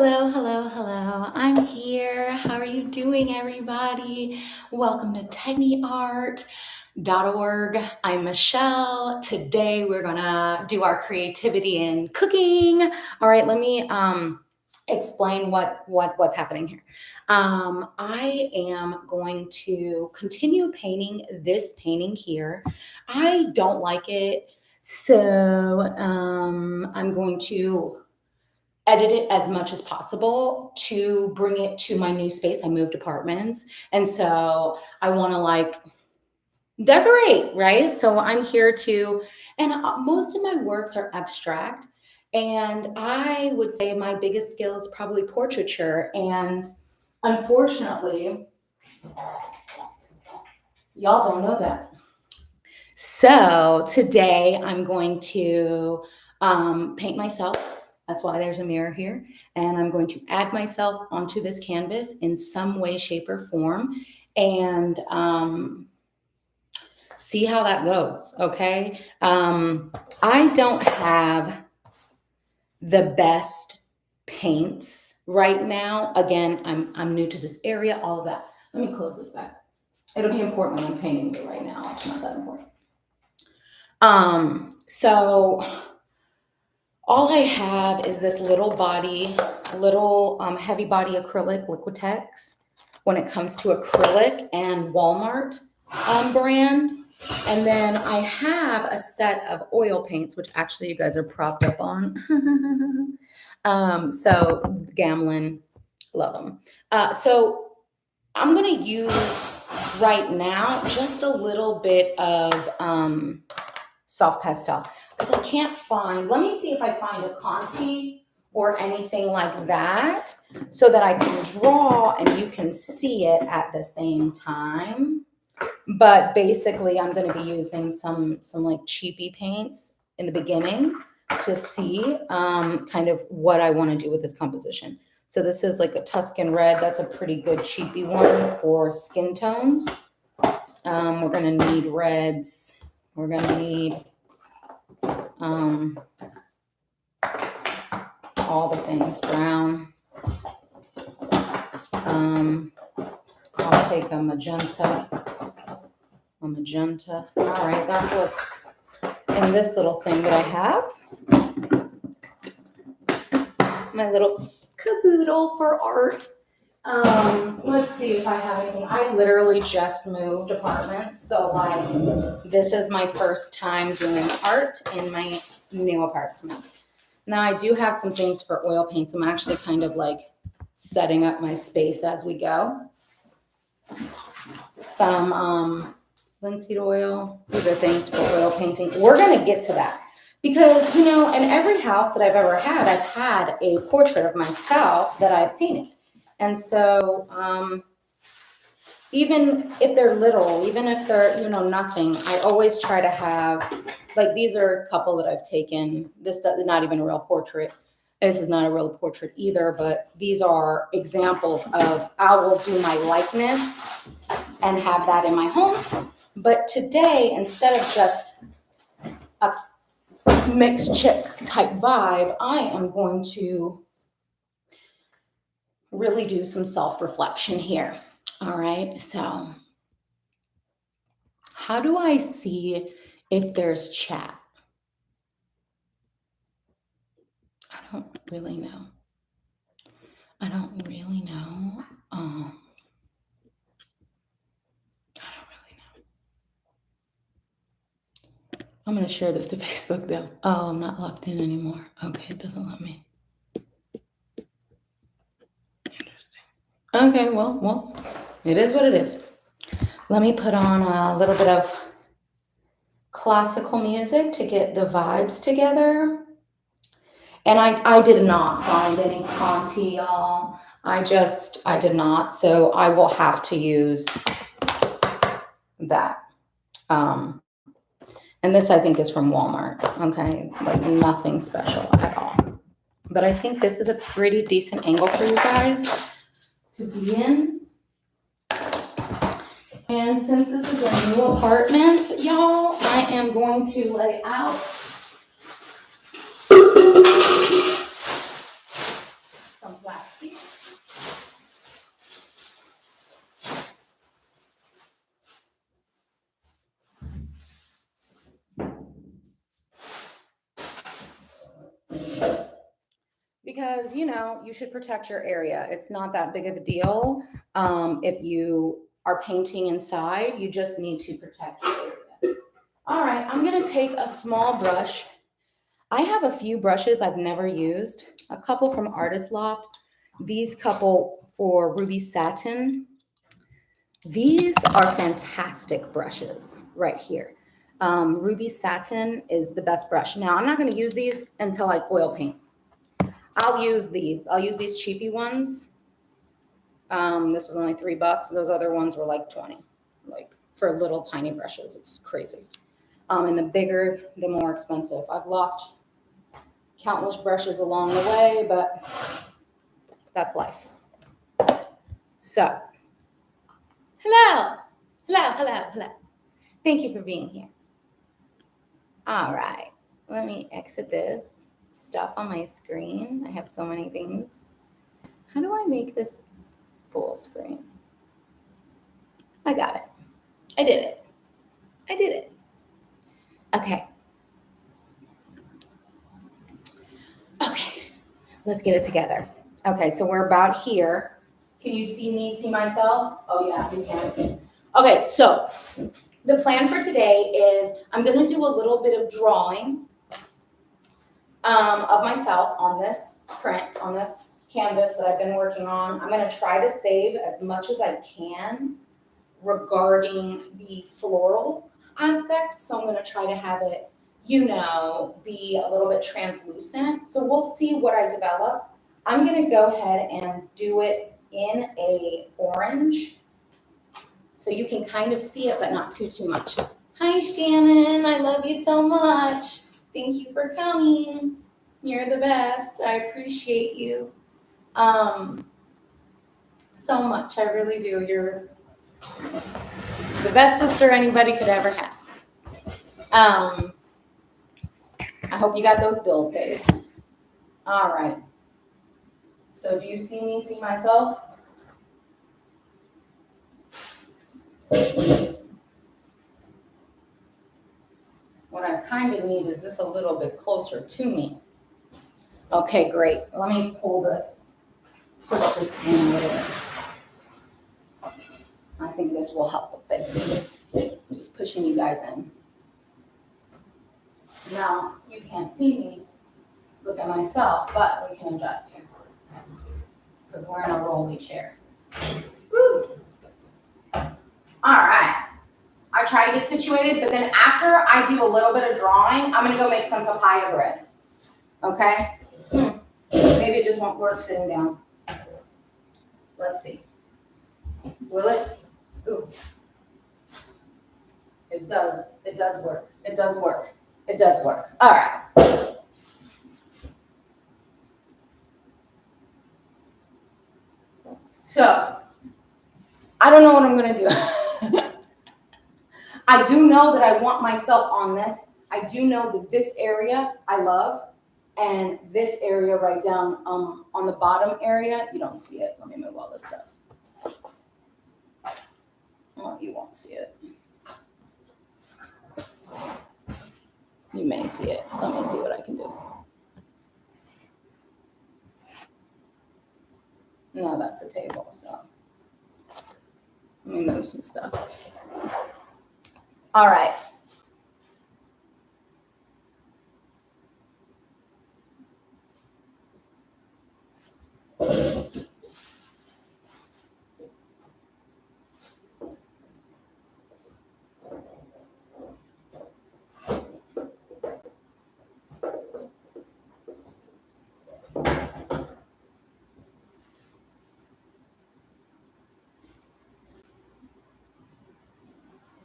Hello, hello, hello. I'm here. How are you doing, everybody? Welcome to TechneArt.org. I'm Michelle. Today we're gonna do our creativity in cooking. All right, let me explain what's happening here. I am going to continue painting this painting here. I don't like it, so I'm going to edit it as much as possible to bring it to my new space. I moved apartments, and so I want to like decorate, right? So I'm here to, and most of my works are abstract, and I would say my biggest skill is probably portraiture. And unfortunately, y'all don't know that. So today I'm going to paint myself. That's why there's a mirror here. And I'm going to add myself onto this canvas in some way, shape, or form, and see how that goes, okay? I don't have the best paints right now. Again, I'm new to this area, all of that. Let me close this back. It'll be important when I'm painting, but right now it's not that important. So all I have is this little heavy body acrylic Liquitex when it comes to acrylic and Walmart brand. And then I have a set of oil paints, which actually you guys are propped up on. So Gamlin, love them. So I'm going to use right now just a little bit of soft pastel, because I can't find, let me see if I find a Conti or anything like that so that I can draw and you can see it at the same time. But basically I'm going to be using some like cheapy paints in the beginning to see kind of what I want to do with this composition. So this is like a Tuscan red. That's a pretty good cheapy one for skin tones. We're going to need reds. We're going to need all the things, brown. I'll take a magenta. All right, that's what's in this little thing that I have. My little caboodle for art. Let's see if I have anything. I literally just moved apartments, so like this is my first time doing art in my new apartment. Now I do have some things for oil paints. I'm actually kind of like setting up my space as we go. Some linseed oil. These are things for oil painting. We're gonna get to that because, you know, in every house that I've ever had, I've had a portrait of myself that I've painted. And so even if they're little, even if they're, you know, nothing, I always try to have, like these are a couple that I've taken. This is not even a real portrait. This is not a real portrait either, but these are examples of I will do my likeness and have that in my home. But today, instead of just a mixed chick type vibe, I am going to really do some self-reflection here. All right, so how do I see if there's chat? I don't really know. I don't really know. I'm going to share this to Facebook though. Oh, I'm not logged in anymore. Okay, it doesn't let me. Interesting. Okay, well, it is what it is. Let me put on a little bit of classical music to get the vibes together. And I did not find any Conti, y'all. I did not. So I will have to use that. And this I think is from Walmart. Okay, it's like nothing special at all. But I think this is a pretty decent angle for you guys to be in. And since this is a new apartment, y'all, I am going to lay out some black because, you know, you should protect your area. It's not that big of a deal. If you are painting inside, you just need to protect your area. All right, I'm gonna take a small brush. I have a few brushes I've never used, a couple from Artist Loft, these couple for Ruby Satin. These are fantastic brushes right here. Ruby Satin is the best brush. Now, I'm not gonna use these until I oil paint. I'll use these. I'll use these cheapy ones. This was only $3. Those other ones were like 20, like for little tiny brushes. It's crazy. And the bigger, the more expensive. I've lost countless brushes along the way, but that's life. So, hello, hello, hello, hello. Thank you for being here. All right, let me exit this stuff on my screen. I have so many things. How do I make this full screen? I got it. I did it. I did it. Okay. Okay, let's get it together. Okay, so we're about here. Can you see me, see myself? Oh yeah, you can. Okay, so the plan for today is I'm gonna do a little bit of drawing of myself on this print, on this canvas that I've been working on. I'm gonna try to save as much as I can regarding the floral aspect. So I'm gonna try to have it, you know, be a little bit translucent. So we'll see what I develop. I'm gonna go ahead and do it in a orange, so you can kind of see it, but not too much. Hi, Shannon, I love you so much. Thank you for coming. You're the best, I appreciate you. So much, I really do. You're the best sister anybody could ever have. I hope you got those bills paid. All right. So do you see me, see myself? What I kind of need is this a little bit closer to me. Okay, great. Let me pull this, push this in a little bit. I think this will help a bit. Just pushing you guys in. Now, you can't see me look at myself, but we can adjust here because we're in a rolly chair. Woo. All right. I try to get situated, but then after I do a little bit of drawing, I'm gonna go make some papaya bread. Okay? Maybe it just won't work sitting down. Let's see. Will it? Ooh. It does. It does work. It does work. It does work. All right. So, I don't know what I'm gonna do. I do know that I want myself on this. I do know that this area I love, and this area right down on the bottom area, you don't see it. Let me move all this stuff. Well, you won't see it. You may see it. Let me see what I can do. No, that's the table, so let me move some stuff. All right.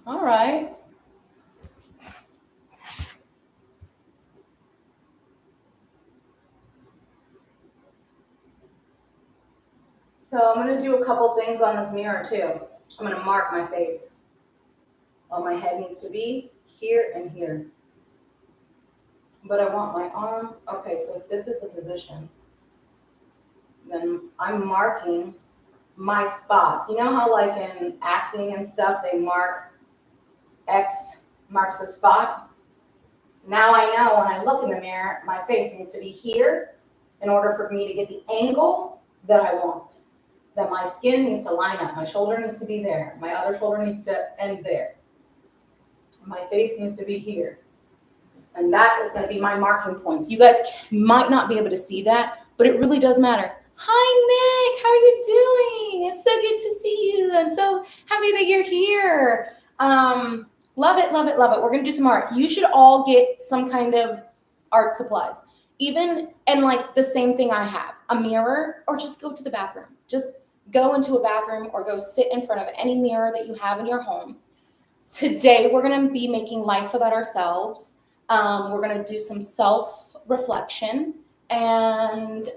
All right. So I'm going to do a couple things on this mirror too. I'm going to mark my face. Well, my head needs to be here and here. But I want my arm. Okay, so if this is the position, then I'm marking my spots. You know how like in acting and stuff, they mark X marks the spot? Now I know when I look in the mirror, my face needs to be here in order for me to get the angle that I want. That my skin needs to line up. My shoulder needs to be there. My other shoulder needs to end there. My face needs to be here. And that is going to be my marking points. You guys might not be able to see that, but it really does matter. Hi, Nick. How are you doing? It's so good to see you. I'm so happy that you're here. Love it, love it, love it. We're going to do some art. You should all get some kind of art supplies. Even, and like the same thing I have, a mirror, or just go to the bathroom. Just go into a bathroom or go sit in front of any mirror that you have in your home. Today, we're going to be making life about ourselves. We're going to do some self-reflection and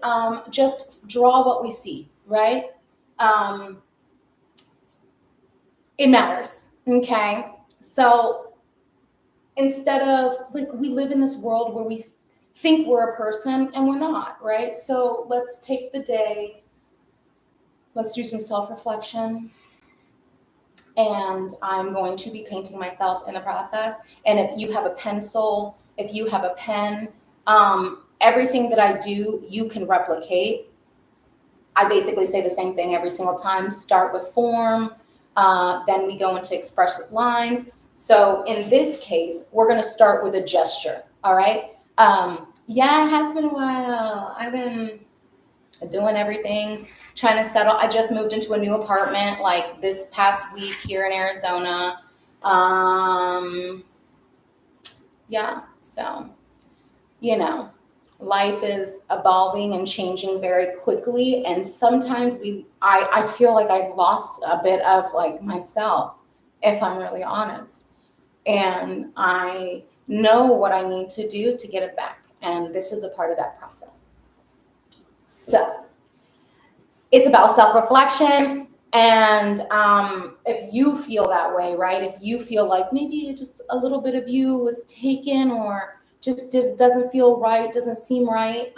just draw what we see, right? It matters, okay? So instead of, like, we live in this world where we think we're a person and we're not, right? So let's take the day, let's do some self-reflection. And I'm going to be painting myself in the process. And if you have a pencil, if you have a pen, everything that I do, you can replicate. I basically say the same thing every single time. Start with form, then we go into expressive lines. So in this case, we're going to start with a gesture, all right? Yeah, it has been a while. I've been doing everything, trying to settle. I just moved into a new apartment like this past week here in Arizona. Yeah, so, you know, life is evolving and changing very quickly. And sometimes I feel like I've lost a bit of like myself, if I'm really honest. And I know what I need to do to get it back. And this is a part of that process. So it's about self-reflection. And if you feel that way, right? If you feel like maybe just a little bit of you was taken or just doesn't feel right, doesn't seem right,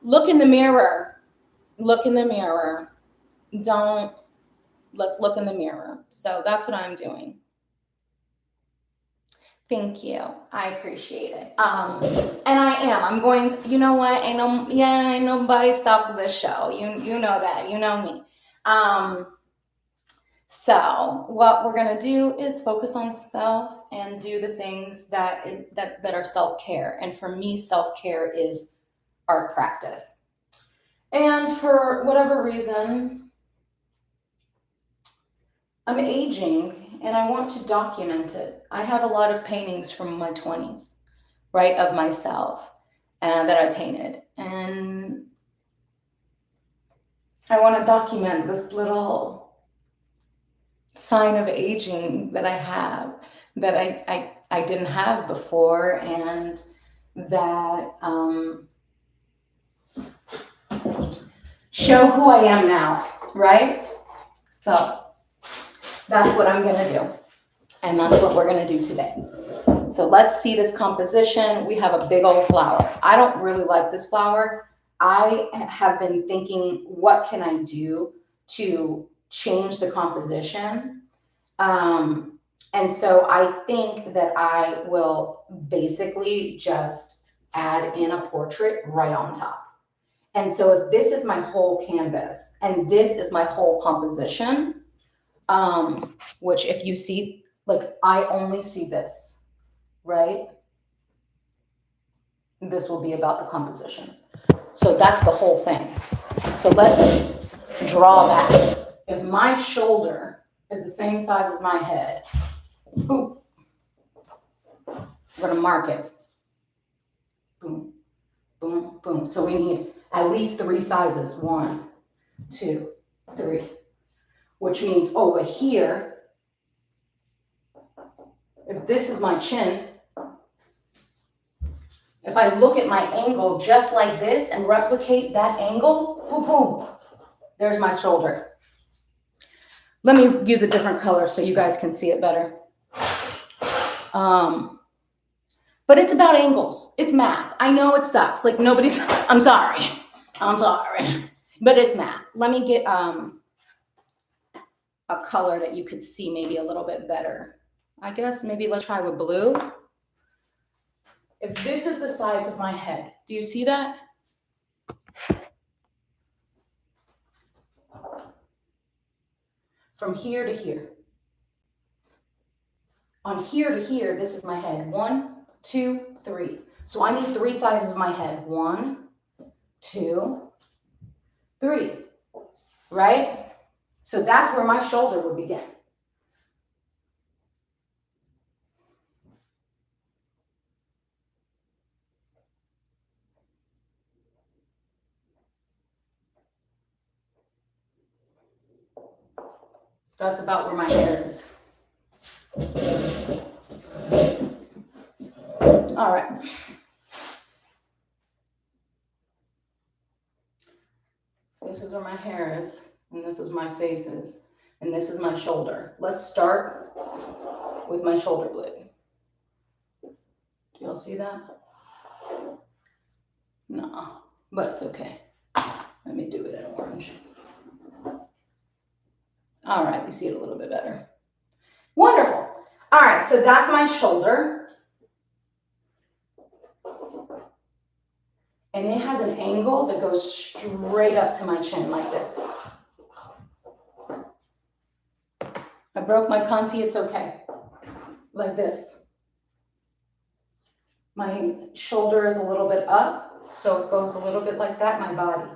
look in the mirror. Look in the mirror. Let's look in the mirror. So that's what I'm doing. Thank you. I appreciate it. And I'm going to, you know what? Ain't nobody stops at this show. You know that. You know me. So what we're going to do is focus on self and do the things that are self-care. And for me, self-care is art practice. And for whatever reason, I'm aging and I want to document it. I have a lot of paintings from my 20s, right, of myself that I painted. And I want to document this little sign of aging that I have, that I didn't have before, and that show who I am now, right? So that's what I'm going to do. And that's what we're going to do today. So let's see this composition. We have a big old flower. I don't really like this flower. I have been thinking, what can I do to change the composition? And so I think that I will basically just add in a portrait right on top. And so if this is my whole canvas and this is my whole composition, which if you see, like, I only see this, right? This will be about the composition. So that's the whole thing. So let's draw that. If my shoulder is the same size as my head, boom, I'm gonna mark it. Boom, boom, boom. So we need at least 3 sizes. 1, 2, 3. Which means over here, if this is my chin, if I look at my angle just like this and replicate that angle, boom, boom, there's my shoulder. Let me use a different color so you guys can see it better. But it's about angles. It's math. I know it sucks. Like I'm sorry. But it's math. Let me get a color that you could see maybe a little bit better. I guess maybe let's try with blue. If this is the size of my head, do you see that? From here to here. On here to here, this is my head. 1, 2, 3. So I need 3 sizes of my head. 1, 2, 3. Right? So that's where my shoulder would begin. That's about where my hair is. All right. This is where my hair is, and this is my face is, and this is my shoulder. Let's start with my shoulder blade. Do y'all see that? No, but it's okay. Let me do it in orange. All right, we see it a little bit better. Wonderful. All right, so that's my shoulder. And it has an angle that goes straight up to my chin like this. I broke my kanti, it's okay. Like this. My shoulder is a little bit up, so it goes a little bit like that, my body.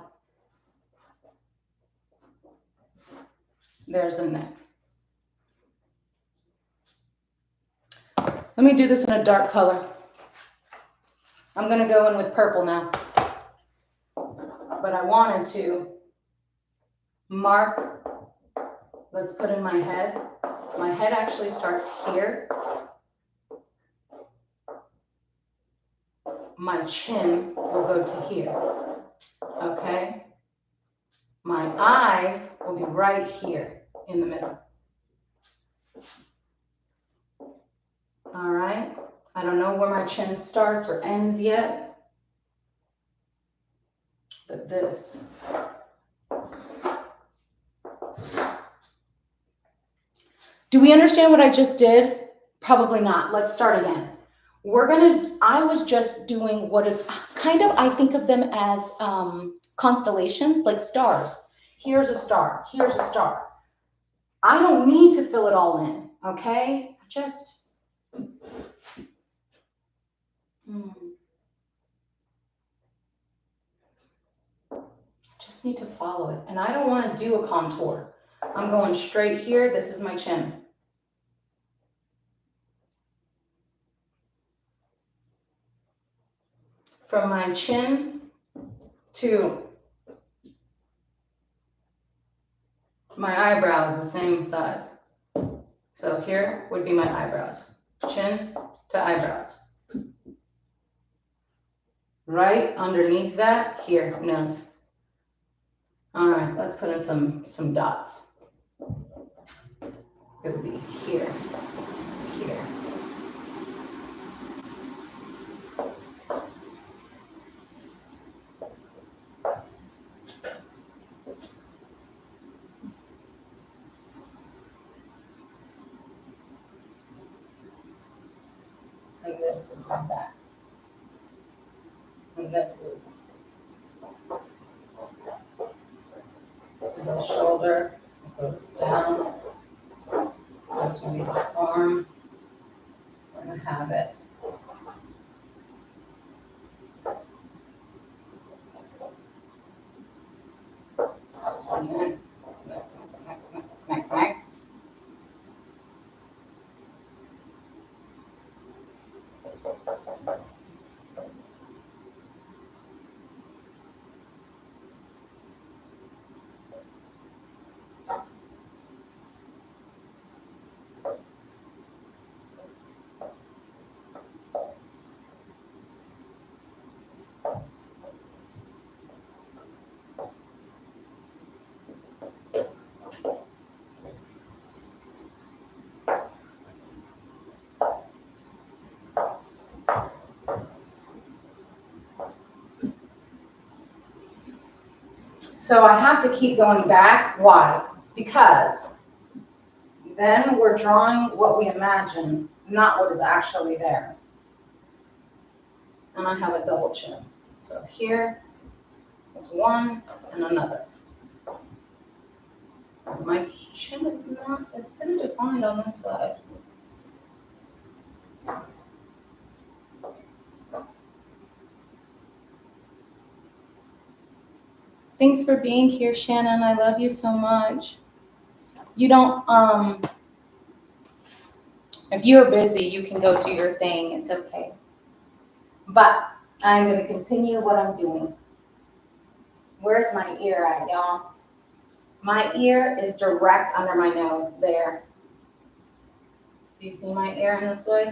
There's a neck. Let me do this in a dark color. I'm gonna go in with purple now. But I wanted to mark, let's put in my head. My head actually starts here. My chin will go to here, okay? My eyes will be right here in the middle. All right, I don't know where my chin starts or ends yet, but this. Do we understand what I just did? Probably not. Let's start again. I was just doing what is kind of, I think of them as constellations, like stars. Here's a star, here's a star. I don't need to fill it all in, okay? Just need to follow it. And I don't want to do a contour. I'm going straight here. This is my chin. From my chin to my eyebrow is the same size. So here would be my eyebrows. Chin to eyebrows. Right underneath that, here, nose. All right, let's put in some dots. It would be here, here. And this is like that. And this is the shoulder, it goes down. This will be this arm. We're going to have it. This is one neck. Neck. So I have to keep going back. Why? Because then we're drawing what we imagine, not what is actually there. And I have a double chin. So here There's one and another. My chin is not, it's pretty defined on this side. Thanks for being here, Shannon. I love you so much. You don't, if you're busy, you can go do your thing. It's okay. But I'm going to continue what I'm doing. Where's my ear at, y'all? My ear is direct under my nose there. Do you see my ear in this way?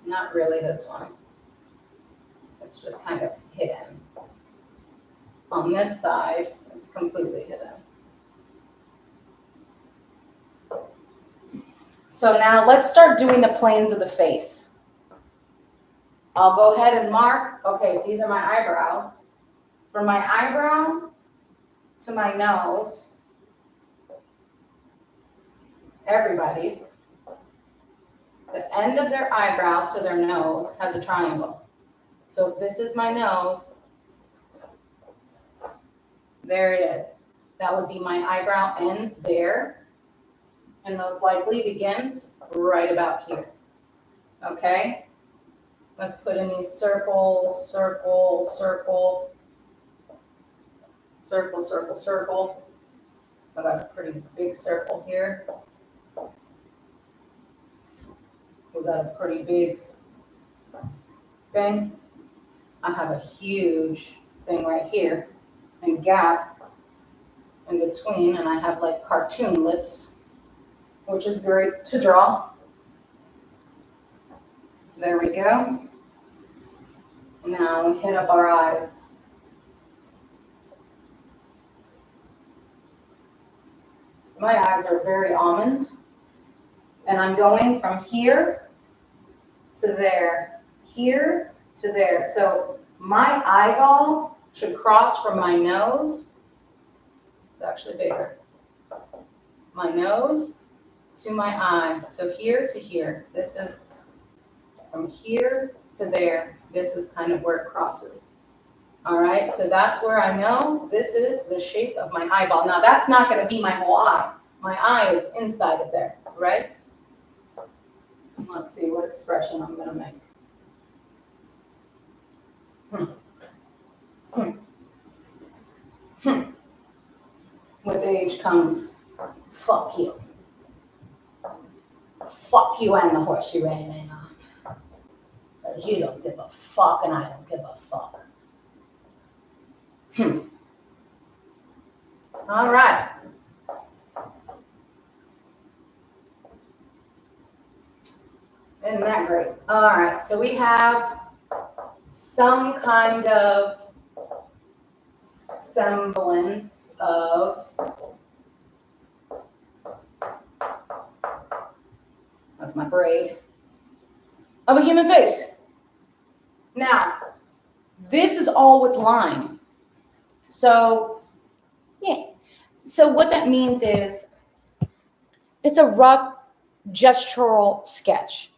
Not really this one. It's just kind of hidden. On this side, it's completely hidden. So now let's start doing the planes of the face. I'll go ahead and mark, okay, these are my eyebrows. From my eyebrow to my nose, everybody's, the end of their eyebrow to their nose has a triangle. So if this is my nose, there it is. That would be my eyebrow ends there and most likely begins right about here. Okay? Let's put in these circles, circle, circle, circle, circle, circle. I got a pretty big circle here. We got a pretty big thing. I have a huge thing right here and gap in between, and I have like cartoon lips, which is great to draw. There we go. Now we hit up our eyes. My eyes are very almond, and I'm going from here to there, here to there. So my eyeball should cross from my nose. It's actually bigger. My nose to my eye. So here to here. This is from here to there. This is kind of where it crosses. All right, so that's where I know this is the shape of my eyeball. Now that's not going to be my whole eye. My eye is inside of there, right? Let's see what expression I'm going to make. With age comes, fuck you. Fuck you and the horse you ran in on. Because you don't give a fuck and I don't give a fuck. All right. Isn't that great? All right, so we have some kind of semblance of, that's my braid, of a human face. Now, this is all with line. So, yeah. So what that means is it's a rough gestural sketch.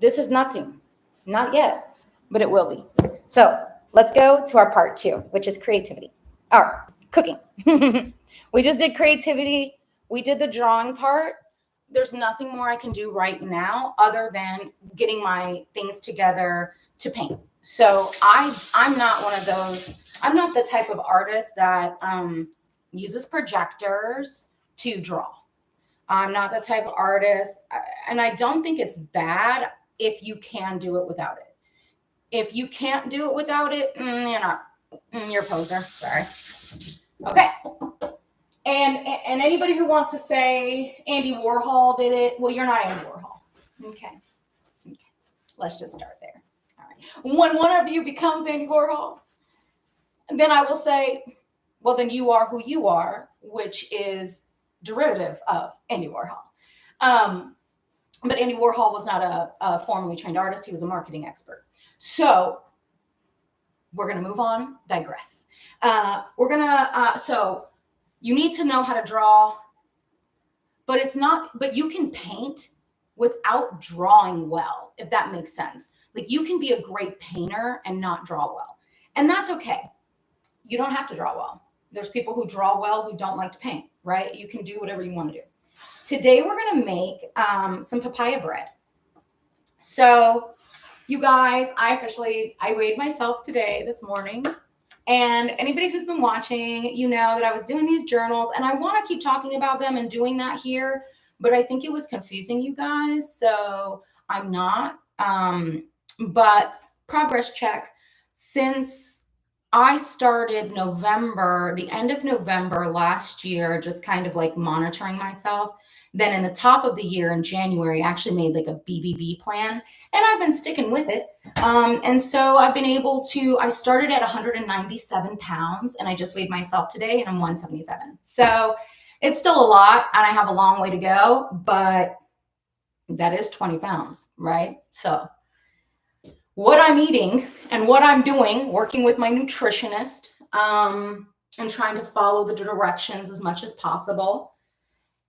This is nothing, not yet, but it will be. So let's go to our part 2, which is creativity. All right, cooking. We just did creativity. We did the drawing part. There's nothing more I can do right now other than getting my things together to paint. So I'm not one of those, I'm not the type of artist that uses projectors to draw. I'm not the type of artist, and I don't think it's bad if you can do it without it. If you can't do it without it, you're a poser. Sorry. Okay. And anybody who wants to say Andy Warhol did it, well, you're not Andy Warhol. Okay. Let's just start there. All right. When one of you becomes Andy Warhol, then I will say, well, then you are who you are, which is derivative of Andy Warhol. But Andy Warhol was not a formally trained artist. He was a marketing expert. So we're going to move on, digress. So you need to know how to draw, but you can paint without drawing well, if that makes sense. Like you can be a great painter and not draw well. And that's okay. you don't have to draw well. There's people who draw well who don't like to paint, right? You can do whatever you want to do. Today, we're going to make some papaya bread. So you guys, I weighed myself today, this morning. And anybody who's been watching, you know that I was doing these journals, and I want to keep talking about them and doing that here, but I think it was confusing you guys. So I'm not, but progress check. Since I started November, the end of November last year, just kind of like monitoring myself. Then in the top of the year in January, I actually made like a BBB plan, and I've been sticking with it. And so I've been able to, I started at 197 pounds, and I just weighed myself today, and I'm 177. So it's still a lot, and I have a long way to go, but that is 20 pounds, right? So what I'm eating and what I'm doing, working with my nutritionist, and trying to follow the directions as much as possible,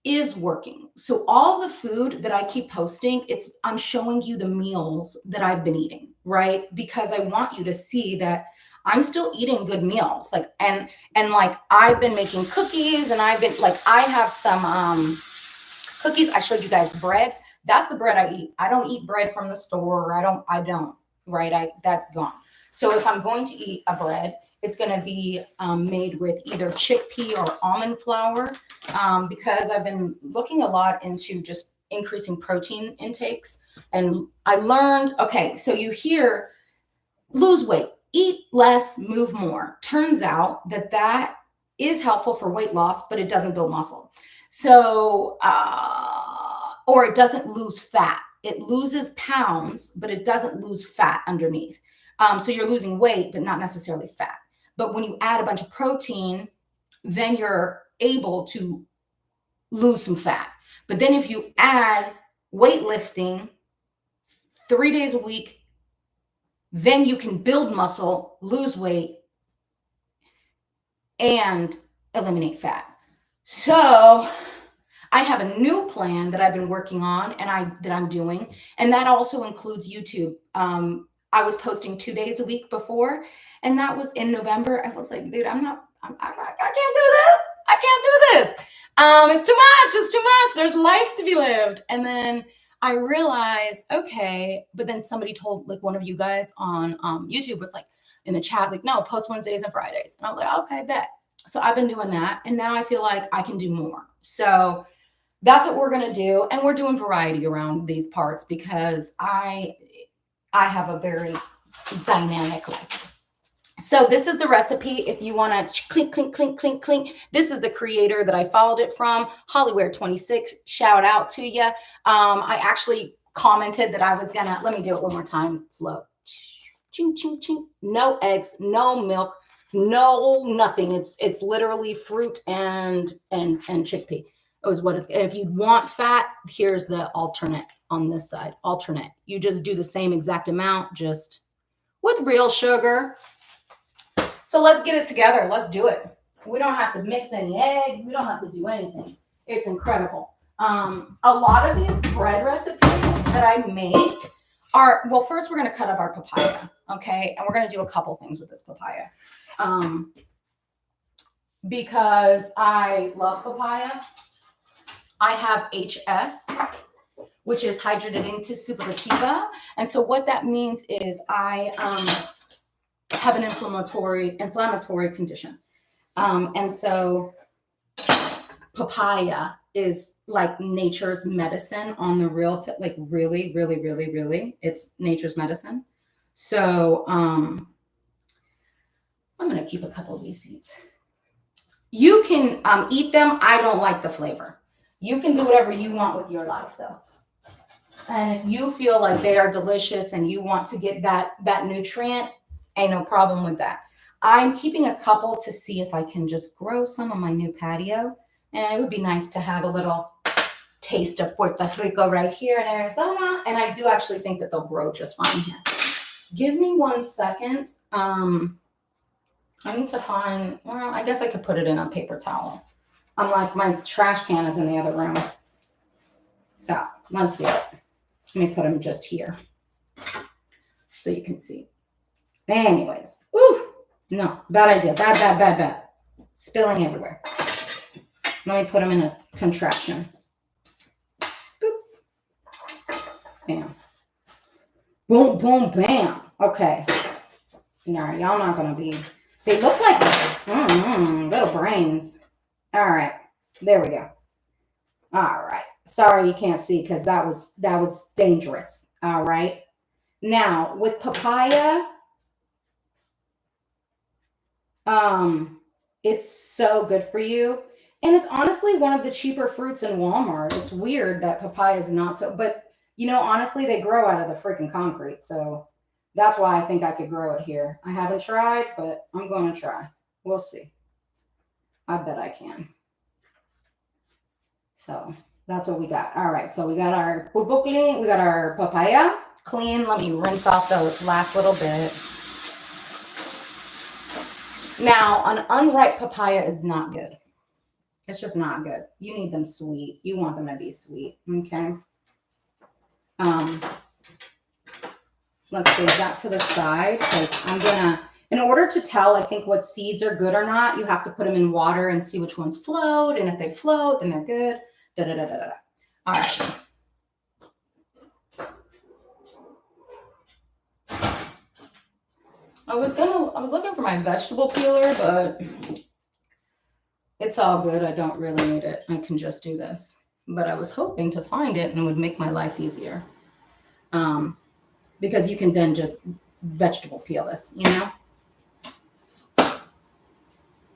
is working. So all the food that I keep posting, I'm showing you the meals that I've been eating, right? Because I want you to see that I'm still eating good meals. Like, and like I've been making cookies, and I've been like, I have some cookies. I showed you guys breads. That's the bread I eat. I don't eat bread from the store. I don't, right? That's gone. So if I'm going to eat a bread, it's going to be made with either chickpea or almond flour, because I've been looking a lot into just increasing protein intakes. And I learned, okay, so you hear lose weight, eat less, move more. Turns out that is helpful for weight loss, but it doesn't build muscle. So, or it doesn't lose fat. It loses pounds, but it doesn't lose fat underneath. So you're losing weight, but not necessarily fat. But when you add a bunch of protein, then you're able to lose some fat. But then if you add weightlifting 3 days a week, then you can build muscle, lose weight, and eliminate fat. So I have a new plan that I've been working on, and that I'm doing, and that also includes YouTube. I was posting 2 days a week before, and that was in November. I was like, dude, I can't do this. I can't do this. It's too much. It's too much. There's life to be lived. And then I realized, okay, but then somebody told, like, one of you guys on YouTube was like in the chat, like, no, post Wednesdays and Fridays. And I was like, okay, bet. So I've been doing that, and now I feel like I can do more. So that's what we're going to do. And we're doing variety around these parts because I have a very dynamic life. So this is the recipe. If you want to clink, clink, clink, clink, clink. This is the creator that I followed it from, Hollyware26. Shout out to you. I actually commented that I was going to, let me do it one more time. Slow. Ching, ching, ching. No eggs, no milk, no nothing. It's literally fruit and chickpea. Is what it's. If you want fat, here's the alternate on this side. Alternate. You just do the same exact amount, just with real sugar. So let's get it together. Let's do it. We don't have to mix any eggs. We don't have to do anything. It's incredible. A lot of these bread recipes that I make are, well, first we're going to cut up our papaya, okay? And we're going to do a couple things with this papaya. Because I love papaya. I have HS, which is hydrogenated superlativa. And so what that means is I have an inflammatory condition. And so papaya is like nature's medicine on the real, like really, really, really, really, it's nature's medicine. So I'm going to keep a couple of these seeds. You can eat them. I don't like the flavor. You can do whatever you want with your life, though. And if you feel like they are delicious and you want to get that nutrient, ain't no problem with that. I'm keeping a couple to see if I can just grow some on my new patio. And it would be nice to have a little taste of Puerto Rico right here in Arizona. And I do actually think that they'll grow just fine here. Give me 1 second. I need to find, well, I guess I could put it in a paper towel. I'm like, my trash can is in the other room. So let's do it. Let me put them just here so you can see. Anyways, No, bad idea. Bad. Spilling everywhere. Let me put them in a contraction. Boop. Bam. Boom, boom, bam. Okay. All right, y'all not gonna be. They look like little brains. All right, there we go. All right. Sorry you can't see because that was dangerous. All right. Now with papaya, it's so good for you. And it's honestly one of the cheaper fruits in Walmart. It's weird that papaya is not so, but honestly, they grow out of the freaking concrete. So that's why I think I could grow it here. I haven't tried, but I'm going to try. We'll see. I bet I can. So that's what we got. All right. So we got our pupukli, we got our papaya clean. Let me rinse off the last little bit. Now, an unripe papaya is not good. It's just not good. You need them sweet. You want them to be sweet. Okay. Let's save that to the side because I'm gonna, in order to tell, I think what seeds are good or not, you have to put them in water and see which ones float. And if they float, then they're good. Da da da da da. All right. I was looking for my vegetable peeler, but it's all good. I don't really need it. I can just do this. But I was hoping to find it and it would make my life easier. Because you can then just vegetable peel this,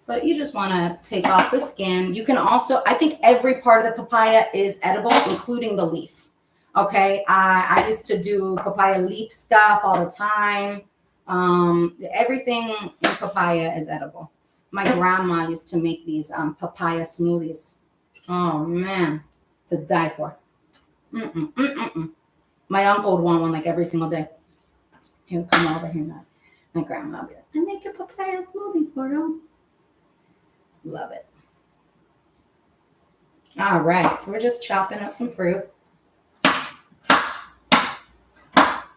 But you just want to take off the skin. You can also, I think every part of the papaya is edible, including the leaf. Okay. I used to do papaya leaf stuff all the time. Everything in papaya is edible. My grandma used to make these papaya smoothies. Oh man, to die for. My uncle would want one like every single day. He would come over here and my grandma would be like, I make a papaya smoothie for him. Love it. All right, so we're just chopping up some fruit.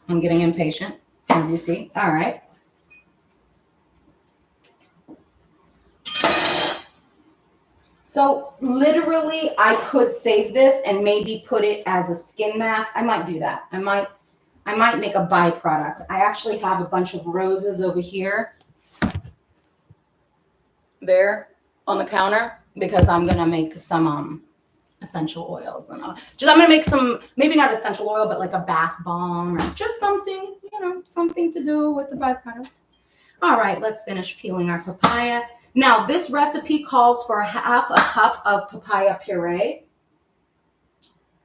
I'm getting impatient, as you see. All right. So literally, I could save this and maybe put it as a skin mask. I might do that. I might make a byproduct. I actually have a bunch of roses over here. There on the counter because I'm gonna make some essential oils and I'm gonna make some, maybe not essential oil, but like a bath bomb or just something, something to do with the byproduct. All right, let's finish peeling our papaya. Now, this recipe calls for half a cup of papaya puree.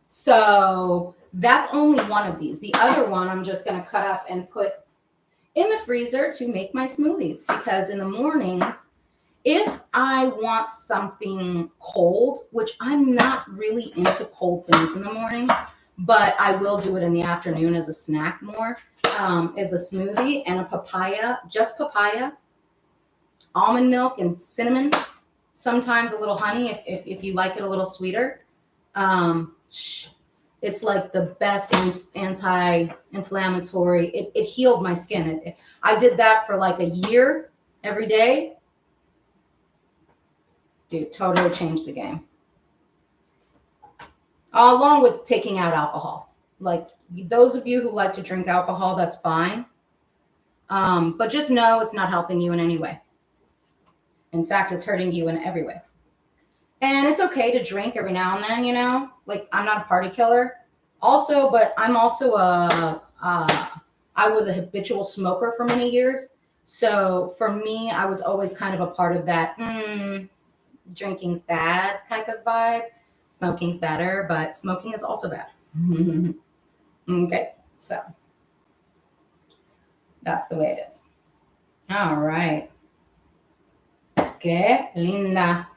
So that's only one of these. The other one I'm just gonna cut up and put in the freezer to make my smoothies because in the mornings, if I want something cold, which I'm not really into cold things in the morning, but I will do it in the afternoon as a snack more, is a smoothie and a papaya, just papaya, almond milk and cinnamon, sometimes a little honey if you like it a little sweeter. It's like the best anti-inflammatory. It healed my skin. I did that for like a year every day. Dude, totally changed the game. Along with taking out alcohol. Like those of you who like to drink alcohol, that's fine. But just know it's not helping you in any way. In fact, it's hurting you in every way. And it's okay to drink every now and then, Like I'm not a party killer. Also, but I'm also I was a habitual smoker for many years. So for me, I was always kind of a part of that drinking's bad type of vibe. Smoking's better, but smoking is also bad. Okay, so that's the way it is. All right. Que linda.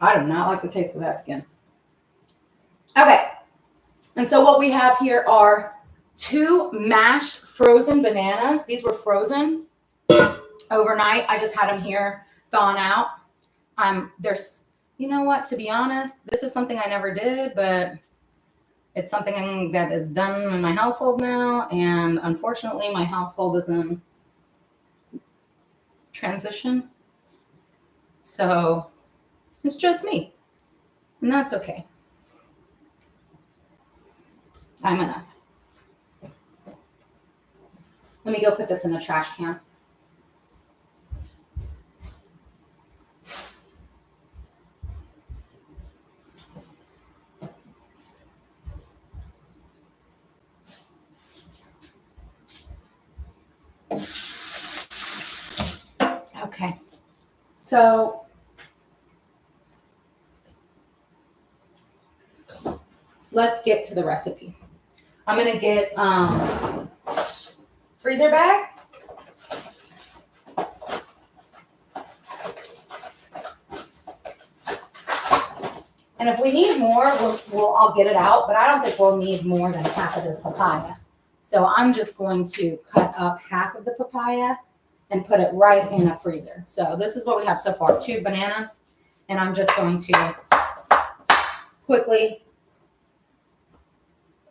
I do not like the taste of that skin. Okay. And so what we have here are 2 mashed frozen bananas. These were frozen overnight. I just had them here thawing out. There's, you know what, to be honest, this is something I never did, but It's something that is done in my household now, and unfortunately my household is in transition. So it's just me, and that's okay. I'm enough. Let me go put this in the trash can. Okay, so let's get to the recipe. I'm gonna get freezer bag. And if we need more, I'll get it out, but I don't think we'll need more than half of this papaya. So I'm just going to cut up half of the papaya and put it right in a freezer. So this is what we have so far, 2 bananas. And I'm just going to quickly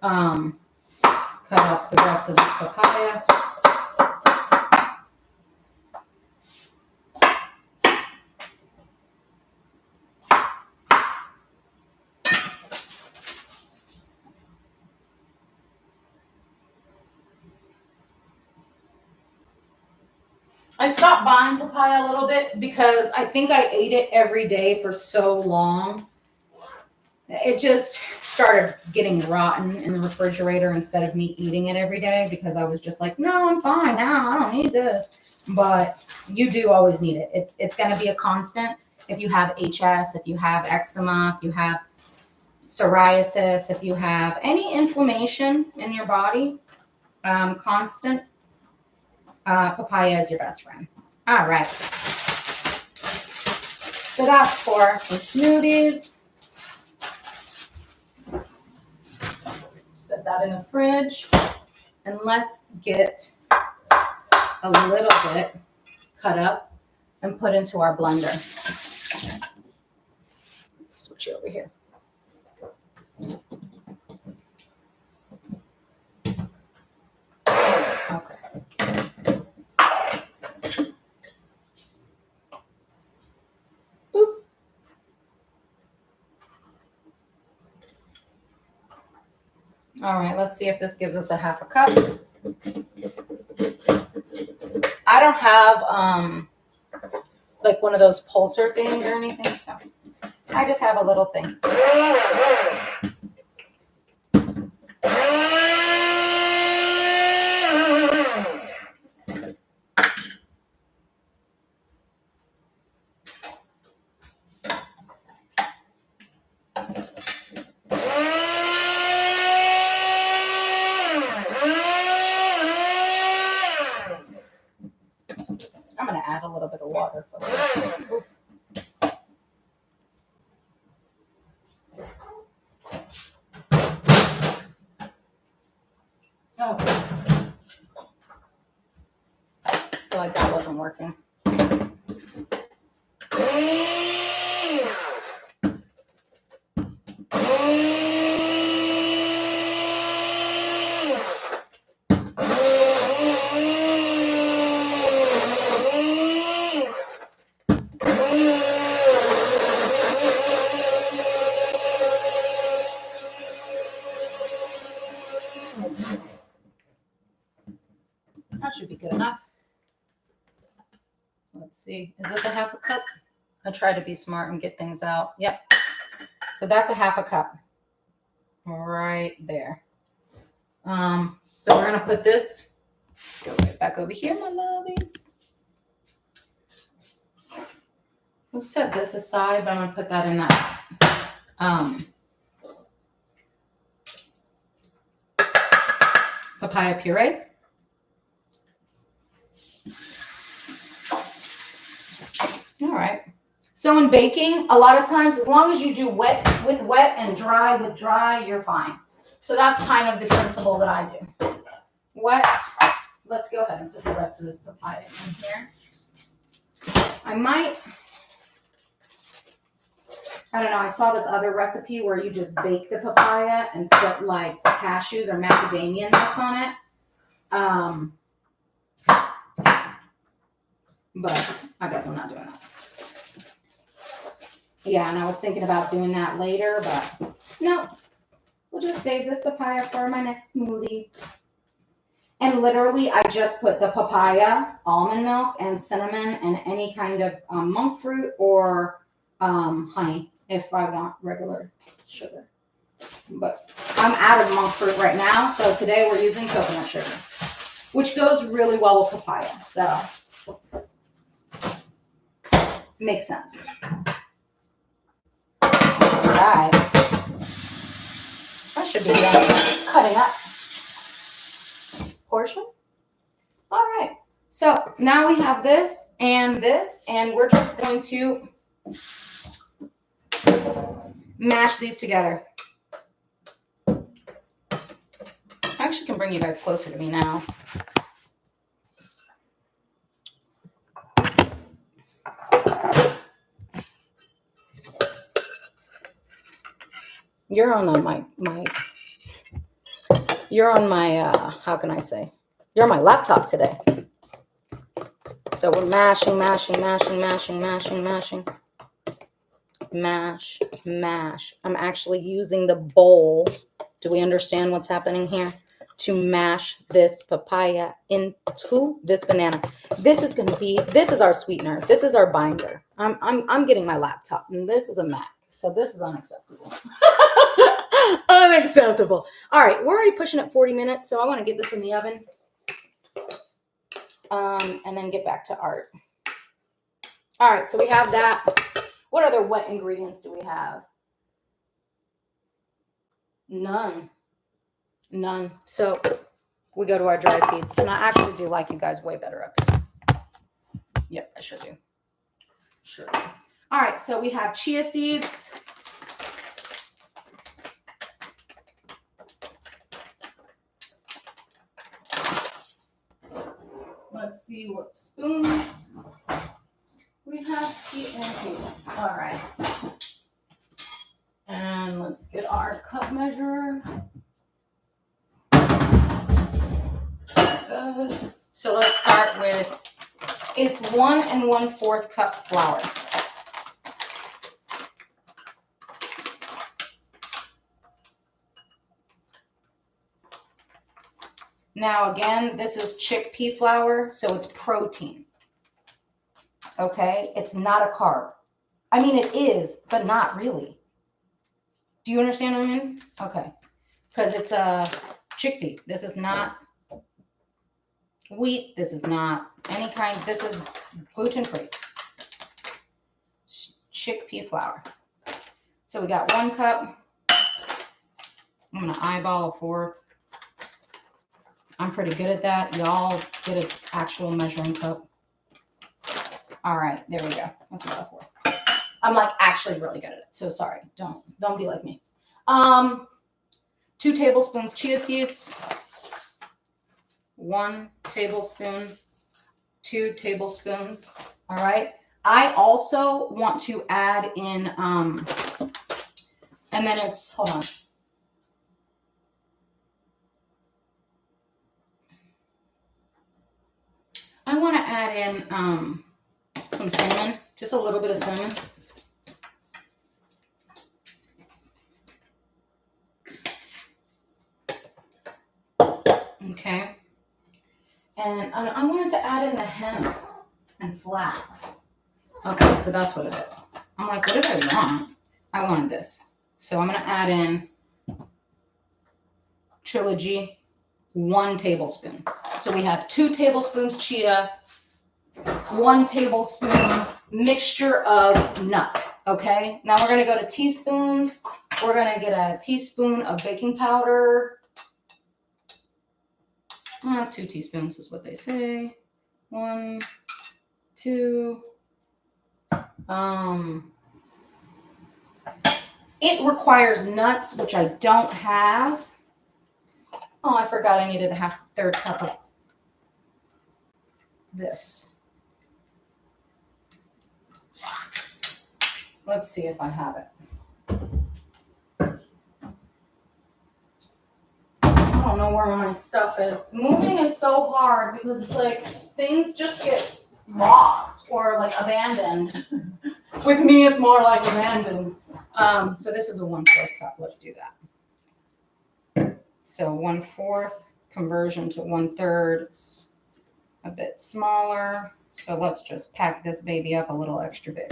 cut up the rest of this papaya. I stopped buying papaya a little bit because I think I ate it every day for so long. It just started getting rotten in the refrigerator instead of me eating it every day because I was just like, no, I'm fine now. I don't need this. But you do always need it. It's going to be a constant. If you have HS, if you have eczema, if you have psoriasis, if you have any inflammation in your body, constant, papaya is your best friend. All right. So that's for some smoothies. Set that in the fridge. And let's get a little bit cut up and put into our blender. Let's switch it over here. Okay. Boop. All right, let's see if this gives us a half a cup. I don't have like one of those pulser things or anything, so I just have a little thing. I'm going to add a little bit of water for this. Oh, I feel like that wasn't working. That should be good enough. Let's see. Is this a half a cup? I try to be smart and get things out. Yep. So that's a half a cup right there. So we're going to put this. Let's go right back over here, my lovies. Let's set this aside, but I'm going to put that in that papaya puree. All right. So in baking, a lot of times, as long as you do wet with wet and dry with dry, you're fine. So that's kind of the principle that I do. Wet. Let's go ahead and put the rest of this papaya in here. I might I don't know, I saw this other recipe where you just bake the papaya and put like cashews or macadamia nuts on it. But I guess I'm not doing that. Yeah, and I was thinking about doing that later, but no. We'll just save this papaya for my next smoothie. And literally, I just put the papaya, almond milk, and cinnamon, and any kind of monk fruit or honey if I want regular sugar. But I'm out of monk fruit right now, so today we're using coconut sugar, which goes really well with papaya. So, makes sense. All right. That should be done cutting up portion. All right. So now we have this, and we're just going to mash these together. I actually can bring you guys closer to me now. You're on you're on my, how can I say? You're on my laptop today. So we're mashing. Mash. I'm actually using the bowl. Do we understand what's happening here? To mash this papaya into this banana. This is our sweetener. This is our binder. I'm getting my laptop, and this is a Mac. So this is unacceptable. Unacceptable. All right, we're already pushing at 40 minutes, so I want to get this in the oven. And then get back to art. All right, so we have that. What other wet ingredients do we have? None. So we go to our dry seeds. And I actually do like you guys way better up here. Yep, I sure do. Sure. All right, so we have chia seeds. Let's see what spoons we have. Tea and tea. All right. And let's get our cup measure. So let's start with, it's 1 1/4 cup flour. Now again, this is chickpea flour, so it's protein. Okay, it's not a carb. I mean, it is, but not really. Do you understand what I mean? Okay, because it's a chickpea. This is not wheat. This is not any kind. This is gluten-free. Chickpea flour. So we got 1 cup. I'm going to eyeball a 4th. I'm pretty good at that. Y'all get an actual measuring cup. All right, there we go. That's about a 4th. I'm like actually really good at it. So sorry. Don't be like me. 2 tablespoons chia seeds. 1 tablespoon. 2 tablespoons. All right. I also want to add in, and then it's, hold on. I want to add in some cinnamon, just a little bit of cinnamon. Okay. And I wanted to add in the hemp and flax. Okay, so that's what it is. I'm like, what did I want? I wanted this. So I'm going to add in Trilogy 1 tablespoon. So we have 2 tablespoons chia, 1 tablespoon mixture of nut. Okay, now we're going to go to teaspoons. We're going to get a teaspoon of baking powder. 2 teaspoons is what they say. 1, 2. It requires nuts, which I don't have. Oh, I forgot I needed a 1/3 cup of this. Let's see if I have it. know where my stuff is. Moving is so hard because it's like things just get lost or like abandoned. With me, it's more like abandoned. So this is a 1/4 cup. Let's do that. So 1/4 conversion to 1/3. It's a bit smaller. So let's just pack this baby up a little extra big.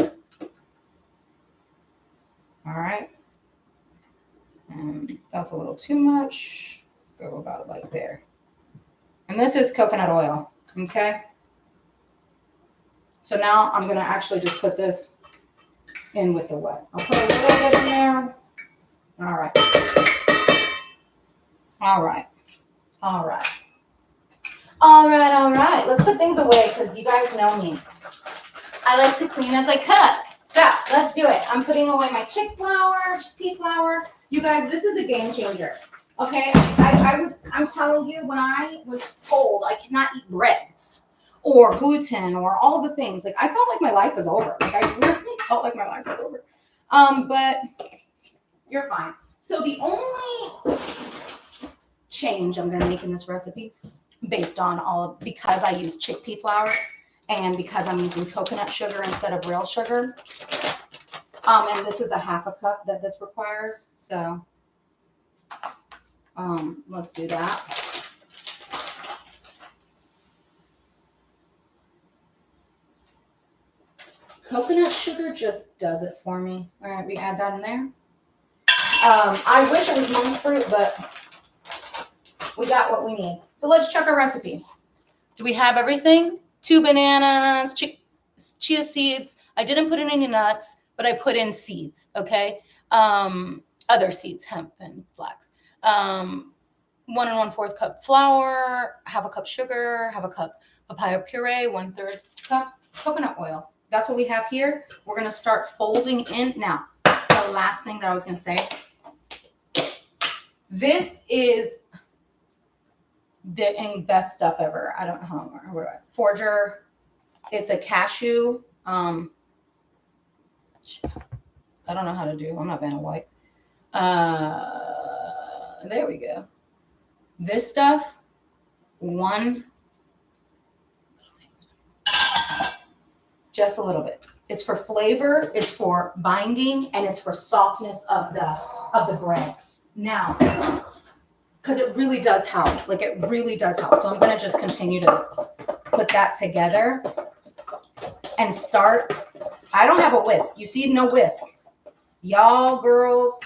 All right. And that's a little too much. Go about like there. And this is coconut oil. Okay. So now I'm going to actually just put this in with the wet. I'll put a little bit in there. All right. All right. All right. All right. All right. Let's put things away because you guys know me. I like to clean as I cook. So let's do it. I'm putting away my chickpea flour. You guys, this is a game changer. Okay. I'm telling you, when I was told I cannot eat breads or gluten or all the things, like I felt like my life was over. Like I really felt like my life was over. But you're fine. So the only change I'm going to make in this recipe, based on because I use chickpea flour and because I'm using coconut sugar instead of real sugar. And this is a 1/2 cup that this requires. So let's do that. Coconut sugar just does it for me. All right, we add that in there. I wish it was monk fruit, but we got what we need. So let's check our recipe. Do we have everything? 2 bananas, chia seeds. I didn't put in any nuts, but I put in seeds, okay? Other seeds, hemp and flax. 1 1/4 cup flour, 1/2 cup sugar, 1/2 cup papaya puree, 1/3 cup coconut oil. That's what we have here. We're going to start folding in. Now, the last thing that I was going to say, this is the best stuff ever. I don't know how Forger. It's a cashew. I don't know how to do. I'm not Vanna White. There we go. This stuff, just a little bit. It's for flavor, it's for binding, and it's for softness of the bread. Now, because it really does help. Like it really does help. So I'm going to just continue to put that together and start. I don't have a whisk. You see, no whisk. Y'all girls,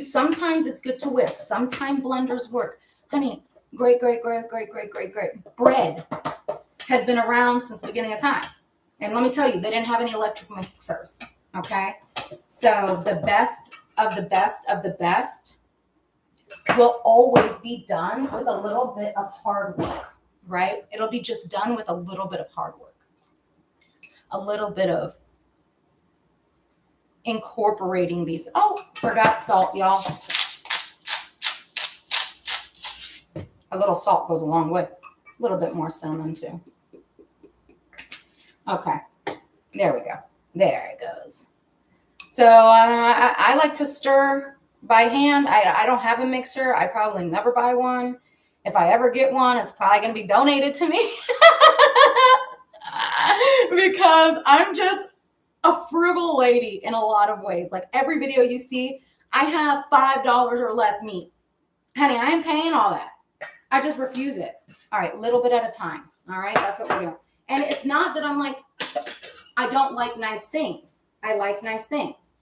sometimes it's good to whisk. Sometimes blenders work. Honey, great. Bread has been around since the beginning of time. And let me tell you, they didn't have any electric mixers. Okay? So the best of the best of the best will always be done with a little bit of hard work, right? It'll be just done with a little bit of hard work. A little bit of incorporating these. Oh, forgot salt, y'all. A little salt goes a long way. A little bit more cinnamon too. Okay, there we go. There it goes. So I like to stir by hand. I don't have a mixer. I probably never buy one. If I ever get one, it's probably going to be donated to me. Because I'm just a frugal lady in a lot of ways. Like every video you see, I have $5 or less meat. Honey, I ain't paying all that. I just refuse it. All right, little bit at a time. All right, that's what we're doing. And it's not that I'm like, I don't like nice things. I like nice things.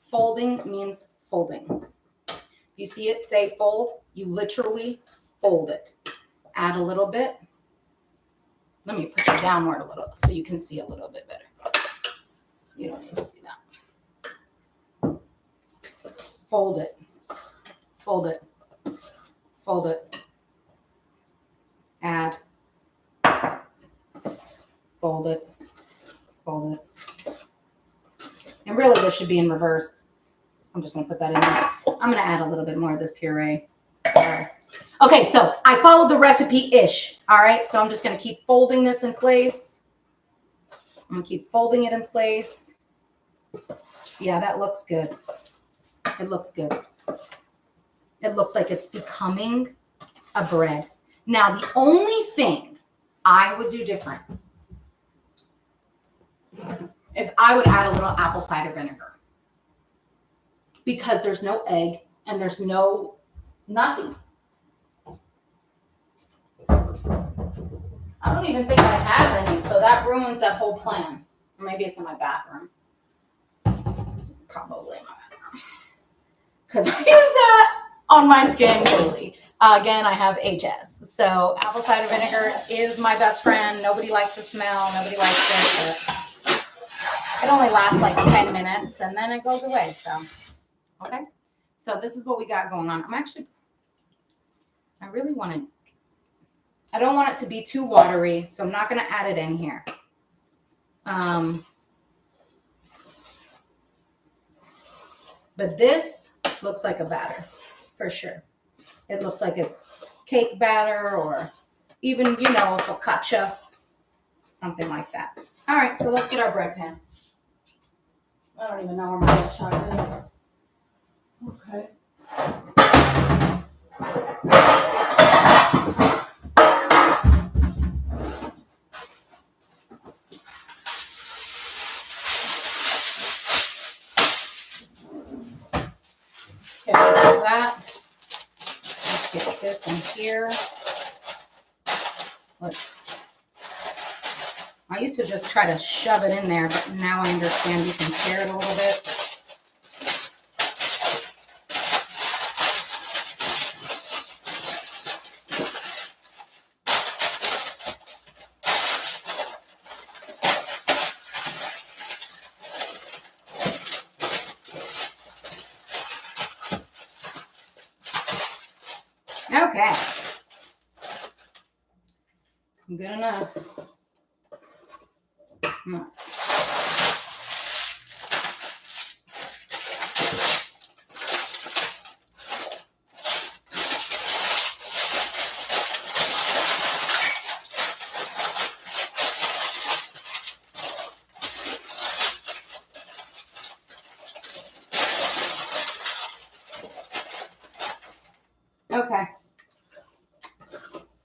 Folding means folding. If you see it say fold, you literally fold it. Add a little bit. Let me push it downward a little so you can see a little bit better. You don't need to see that. Fold it. Fold it. Fold it. Add. Fold it. Fold it. And really this should be in reverse. I'm just going to put that in there. I'm going to add a little bit more of this puree. Sorry. Okay, so I followed the recipe-ish. All right, so I'm just going to keep folding this in place. I'm going to keep folding it in place. Yeah, that looks good. It looks good. It looks like it's becoming a bread. Now, the only thing I would do different is I would add a little apple cider vinegar, because there's no egg and there's no nothing. I don't even think I have any, so that ruins that whole plan. Or maybe it's in my bathroom. Probably in my bathroom. Because I use that on my skin daily. Again, I have HS. So apple cider vinegar is my best friend. Nobody likes the smell. Nobody likes it. It only lasts like 10 minutes and then it goes away. So, okay. So this is what we got going on. I really want to, I don't want it to be too watery, so I'm not going to add it in here. But this looks like a batter for sure. It looks like a cake batter or even, you know, a focaccia, something like that. All right, so let's get our bread pan. I don't even know where my bread shot is. Okay. Okay, like that. Let's get this in here. I used to just try to shove it in there, but now I understand you can tear it a little bit. Okay. Good enough. No. Okay.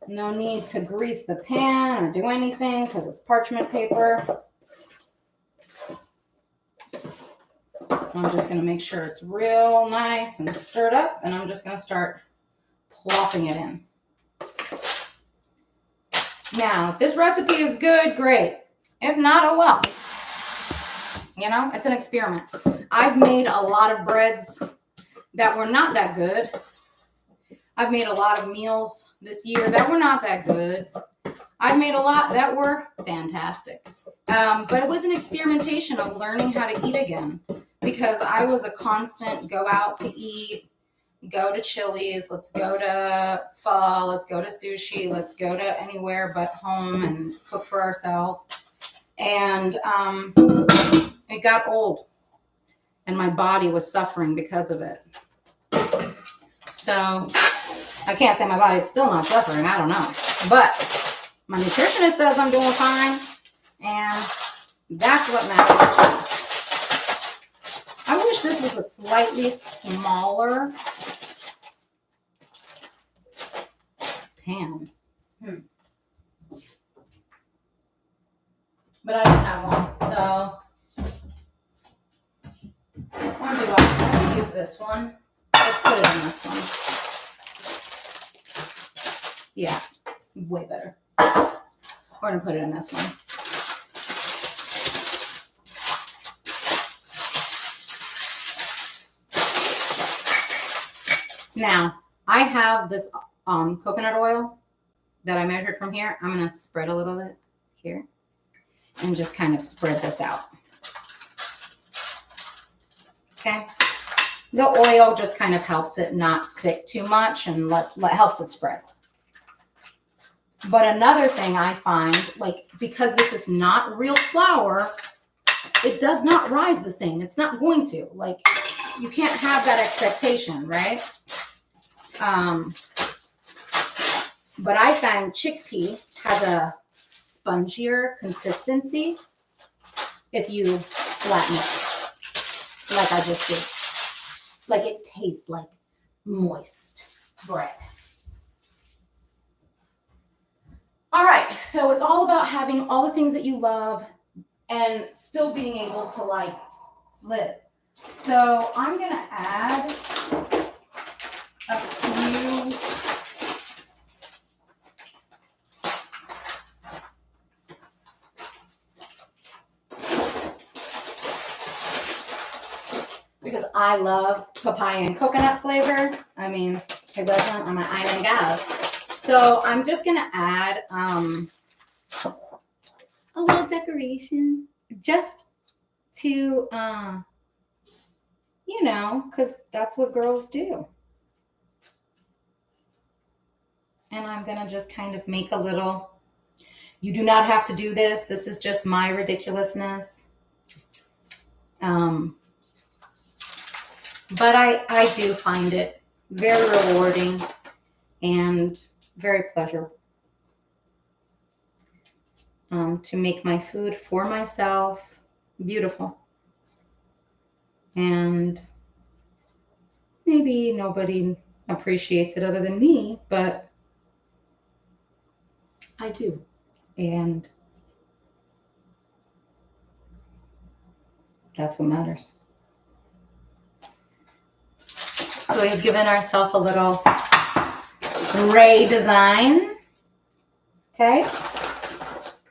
No need to grease the pan or do anything because it's parchment paper. I'm just going to make sure it's real nice and stirred up, and I'm just going to start plopping it in. Now, if this recipe is good, great. If not, oh well. You know, it's an experiment. I've made a lot of breads that were not that good. I've made a lot of meals this year that were not that good. I've made a lot that were fantastic. But it was an experimentation of learning how to eat again, because I was a constant go out to eat, go to Chili's, let's go to pho, let's go to sushi, let's go to anywhere but home and cook for ourselves. And it got old, and my body was suffering because of it. So I can't say my body's still not suffering. I don't know. But my nutritionist says I'm doing fine, and that's what matters. I wish this was a slightly smaller pan. But I don't have one, so I'm going to use this one. Let's put it in this one. Yeah, way better. We're going to put it in this one. Now, I have this coconut oil that I measured from here. I'm going to spread a little bit here and just kind of spread this out. Okay. The oil just kind of helps it not stick too much and helps it spread. But another thing I find, like, because this is not real flour, it does not rise the same. It's not going to. Like, you can't have that expectation, right? But I find chickpea has a spongier consistency if you flatten it, like I just did. Like, it tastes like moist bread. All right, so it's all about having all the things that you love and still being able to like live. So I'm gonna add a few because I love papaya and coconut flavor. I mean, who doesn't? I'm an island gal. So I'm just gonna add a little decoration just to you know, because that's what girls do. And I'm gonna just kind of make a little, you do not have to do this. This is just my ridiculousness. But I do find it very rewarding and very pleasurable to make my food for myself beautiful. And maybe nobody appreciates it other than me, but I do. And that's what matters. So we've given ourselves a little gray design. Okay.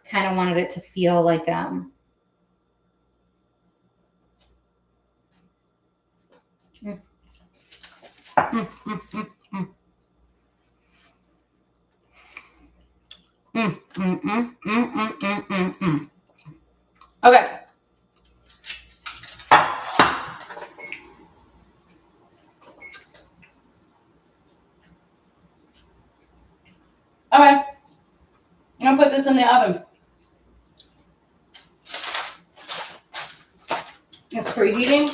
Kind of wanted it to feel like Okay. Okay. I'm gonna put this in the oven. It's preheating.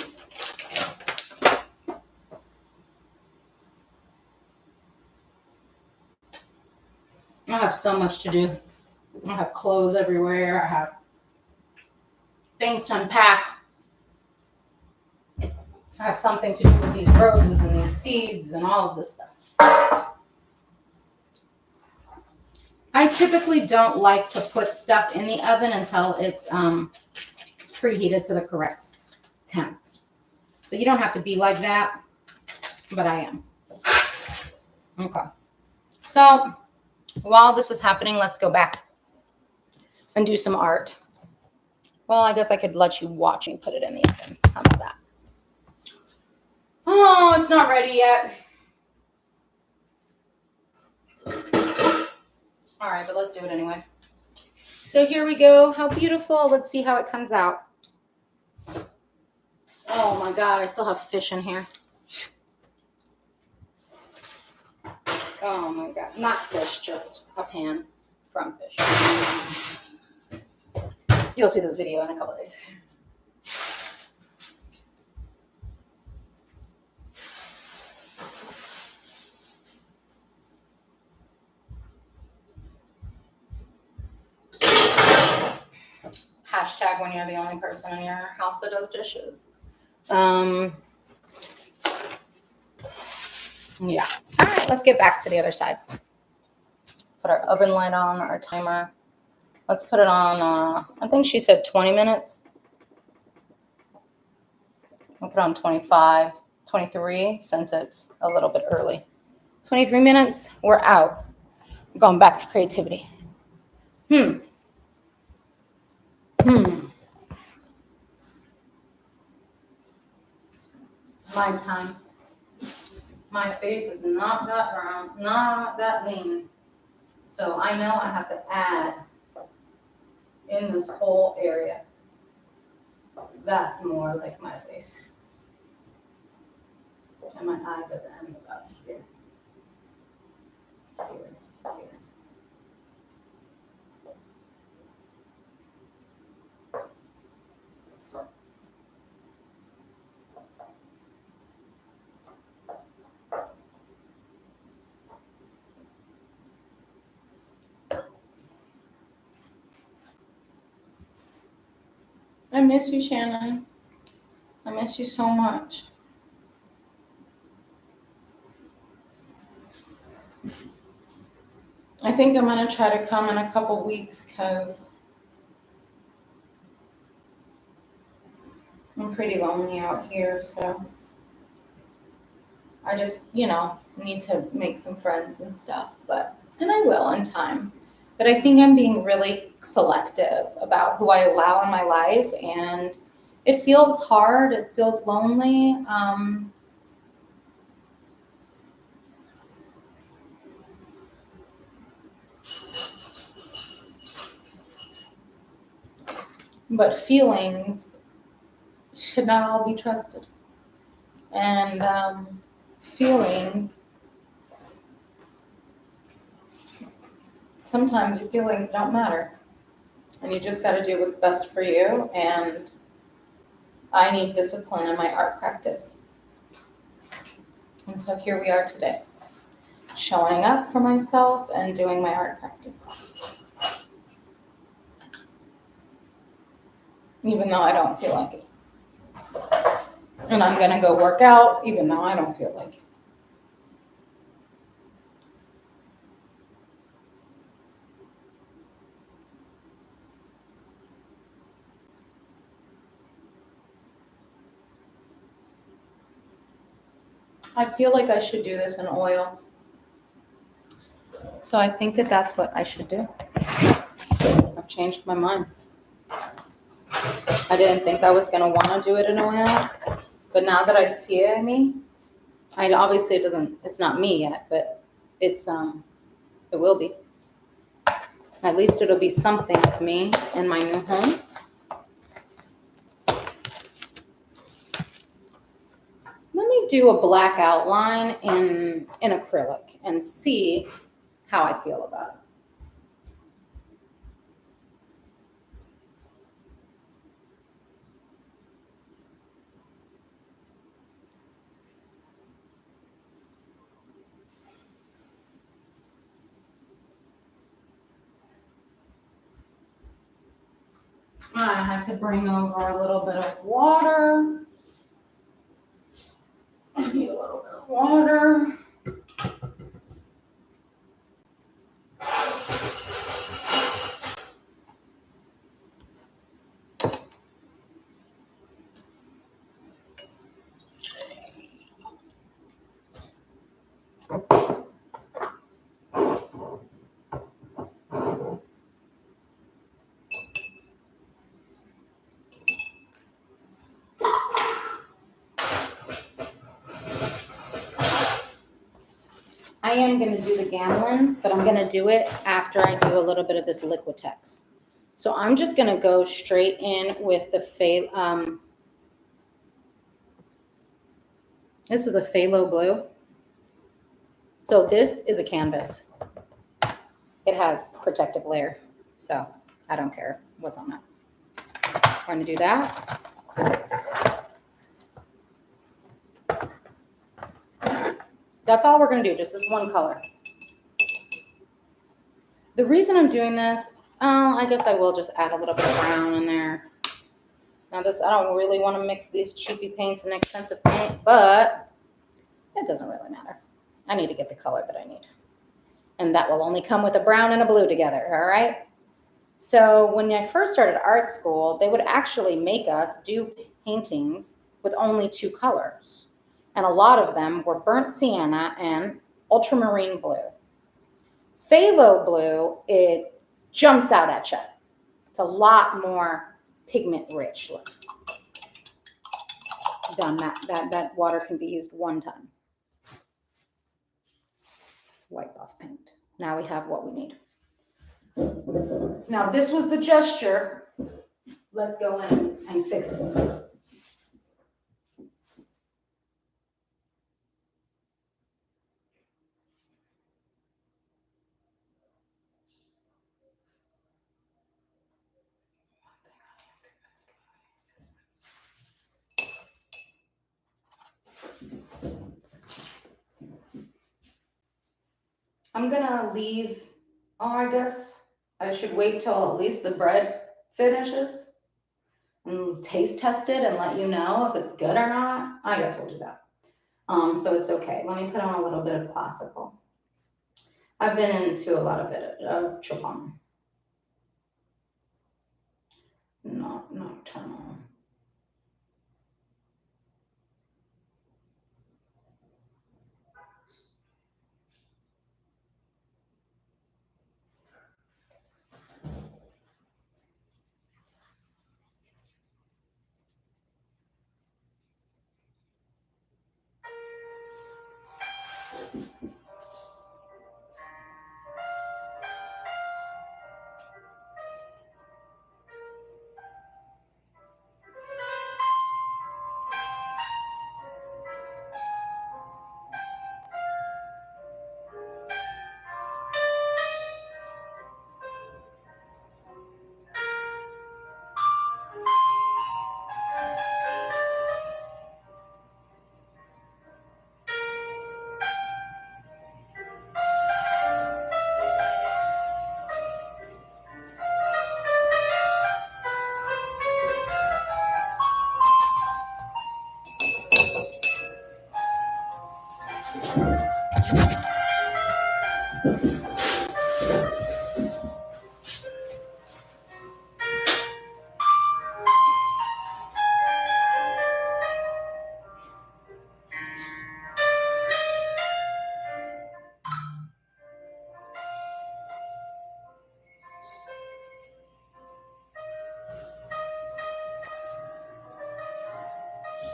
I have so much to do. I have clothes everywhere. I have things to unpack. I have something to do with these roses and these seeds and all of this stuff. I typically don't like to put stuff in the oven until it's preheated to the correct temp. So you don't have to be like that, but I am. Okay. So while this is happening, let's go back and do some art. Well, I guess I could let you watch me put it in the oven. How about that? Oh, it's not ready yet. All right, but let's do it anyway. So here we go. How beautiful. Let's see how it comes out. Oh my God, I still have fish in here. Oh my God, not fish, just a pan from fish. You'll see this video in a couple of days. Hashtag when you're the only person in your house that does dishes. Yeah. All right, let's get back to the other side. Put our oven light on, our timer. Let's put it on, I think she said 20 minutes. I'll put on 25, 23, since it's a little bit early. 23 minutes, we're out. We're going back to creativity. It's my time. My face is not that round, not that lean. So I know I have to add in this whole area. That's more like my face. And my eye doesn't end up here. Here. I miss you, Shannon. I miss you so much. I think I'm going to try to come in a couple weeks because I'm pretty lonely out here. So I just, need to make some friends and stuff. And I will in time. But I think I'm being really selective about who I allow in my life. And it feels hard. It feels lonely. But feelings should not all be trusted. And feeling, sometimes your feelings don't matter. And you just got to do what's best for you. And I need discipline in my art practice. And so here we are today, showing up for myself and doing my art practice. Even though I don't feel like it. And I'm going to go work out even though I don't feel like it. I feel like I should do this in oil. So I think that that's what I should do. I've changed my mind. I didn't think I was going to want to do it in oil. But now that I see it in me, obviously it's not me yet, but it will be. At least it'll be something of me in my new home. Let me do a black outline in acrylic and see how I feel about it. I had to bring over a little bit of water. I need a little bit of water. I am going to do the gamelin, but I'm going to do it after I do a little bit of this Liquitex. So I'm just going to go straight in with the this is a phthalo blue. So this is a canvas. It has protective layer, so I don't care what's on it. We're going to do that. That's all we're going to do, just this one color. The reason I'm doing this, I guess I will just add a little bit of brown in there. Now I don't really want to mix these cheapy paints and expensive paint, but it doesn't really matter. I need to get the color that I need. And that will only come with a brown and a blue together, all right? So when I first started art school, they would actually make us do paintings with only two colors. And a lot of them were burnt sienna and ultramarine blue. Phthalo blue, it jumps out at you. It's a lot more pigment rich. Look. Done that water can be used one time. Wipe off paint. Now we have what we need. Now this was the gesture. Let's go in and fix it. I'm gonna leave, I guess I should wait till at least the bread finishes and taste test it and let you know if it's good or not. I guess we'll do that. So it's okay. Let me put on a little bit of classical. I've been into a lot of it of Chopin, not nocturnal.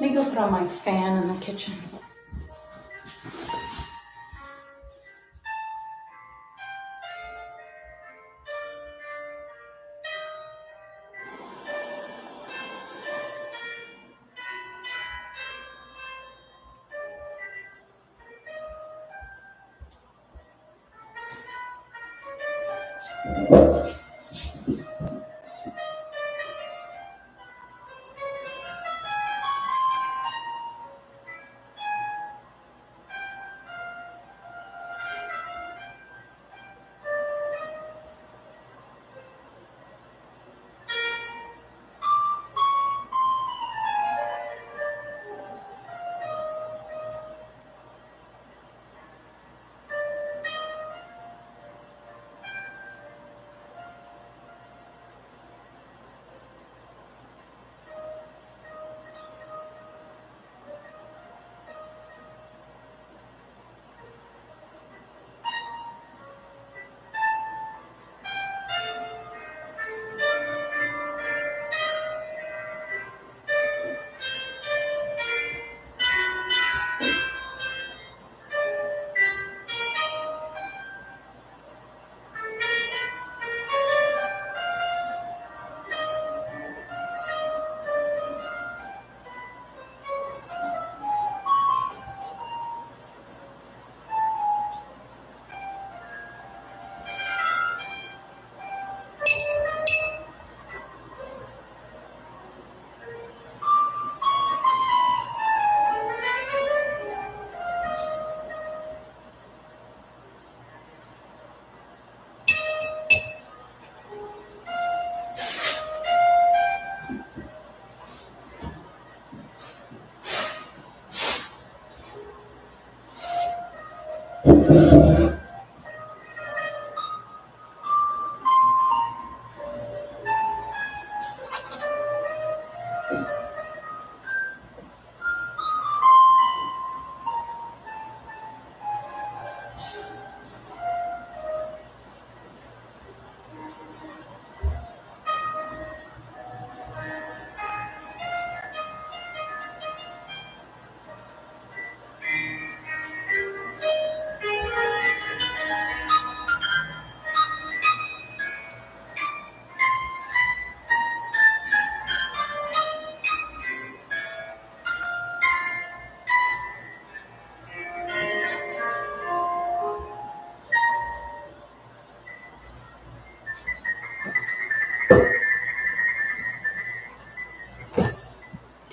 Let me go put on my fan in the kitchen.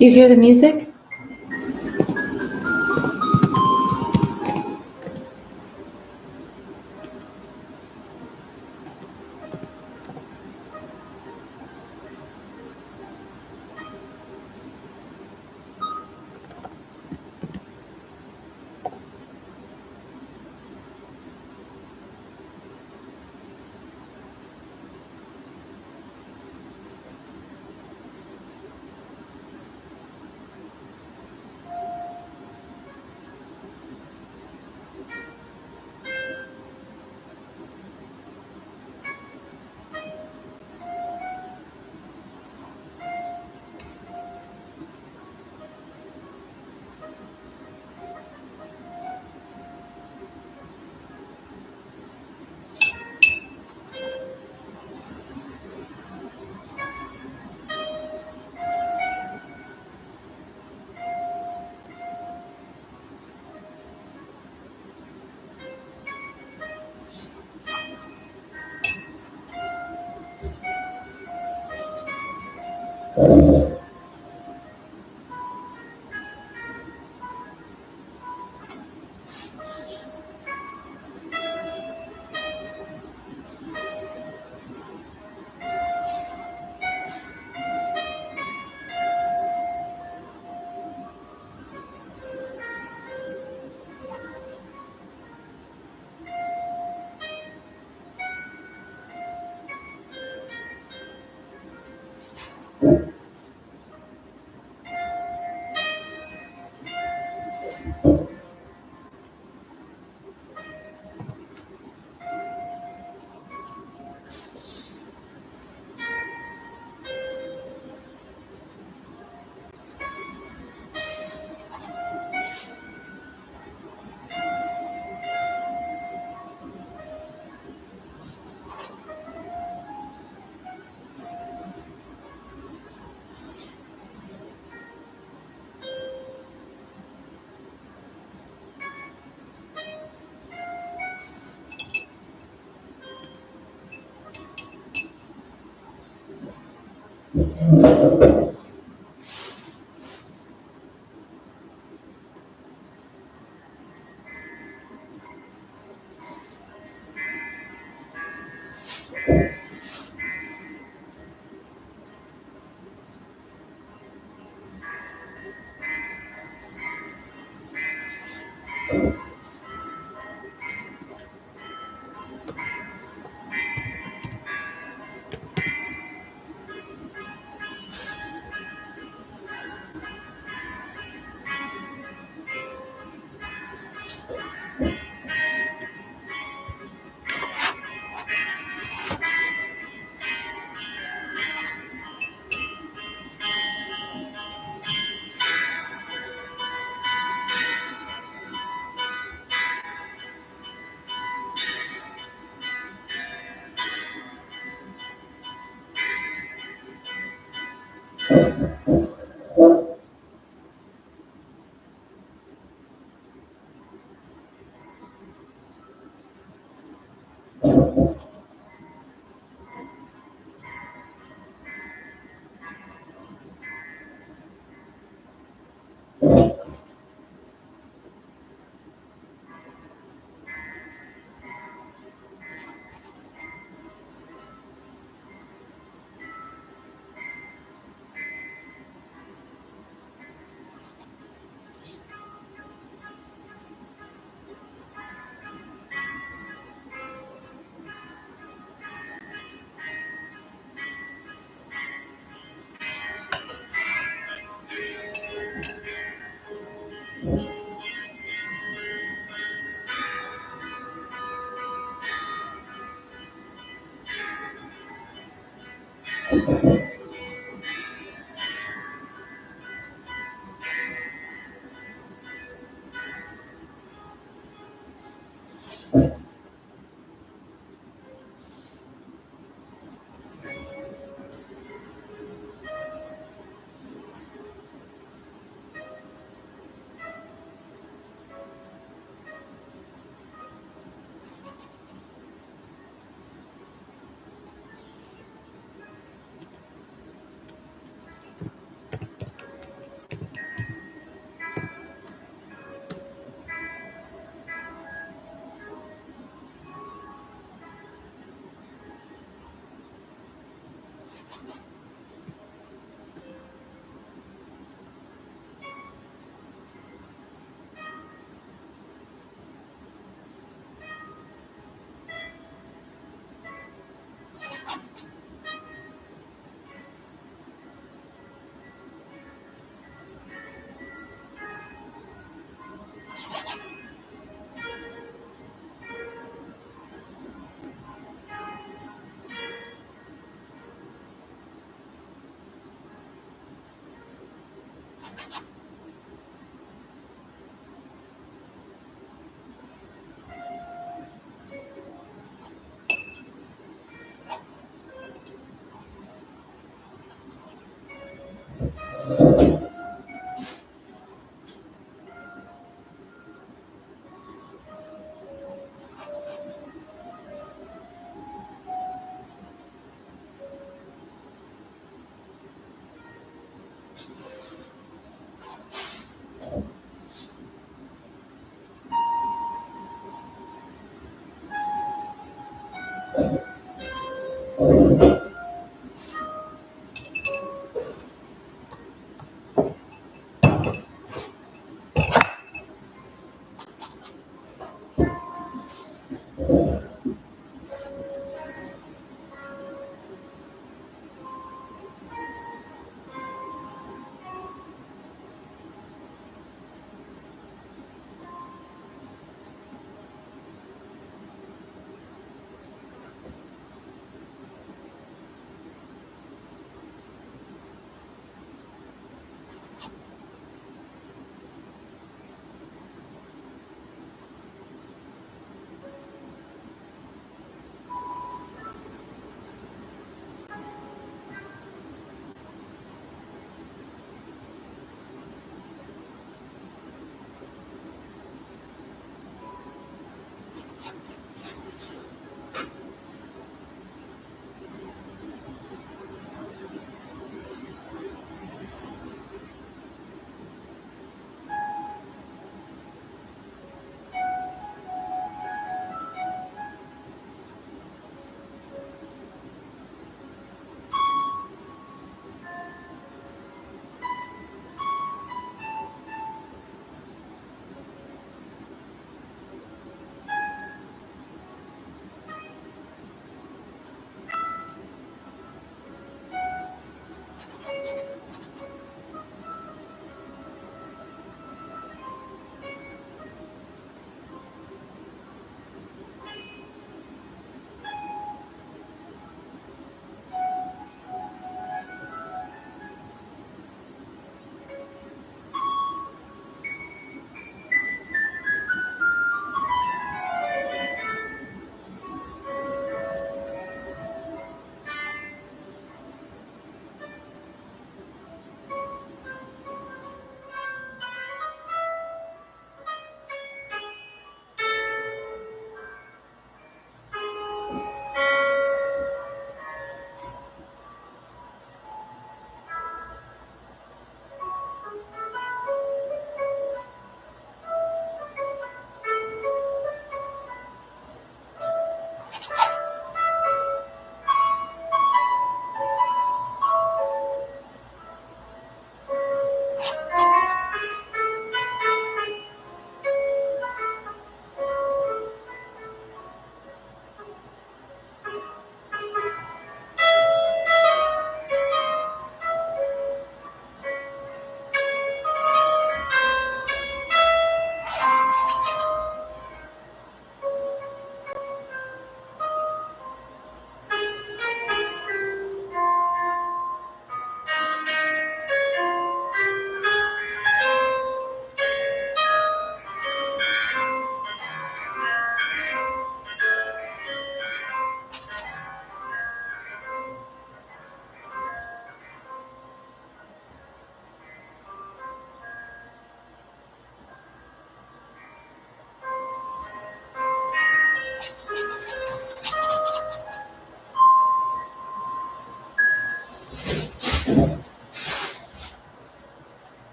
Do you hear the music?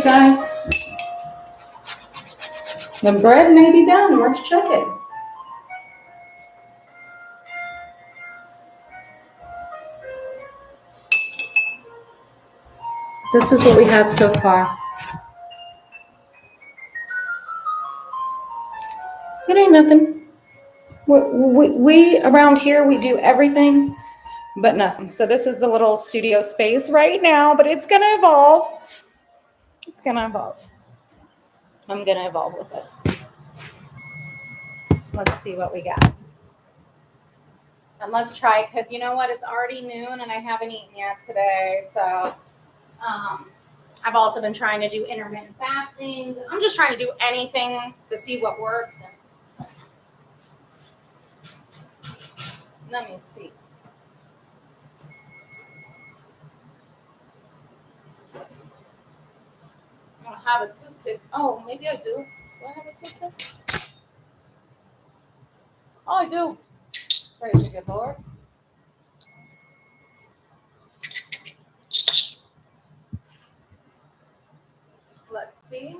guys. The bread may be done. Let's check it. This is what we have so far. It ain't nothing. We around here, we do everything but nothing. So this is the little studio space right now, but it's going to evolve. It's going to evolve. I'm going to evolve with it. Let's see what we got. And let's try, because you know what? It's already noon and I haven't eaten yet today. So I've also been trying to do intermittent fastings. I'm just trying to do anything to see what works. Let me see. I don't have a toothpick. Oh, maybe I do. Do I have a toothpick? Oh, I do. Praise the good Lord. Let's see.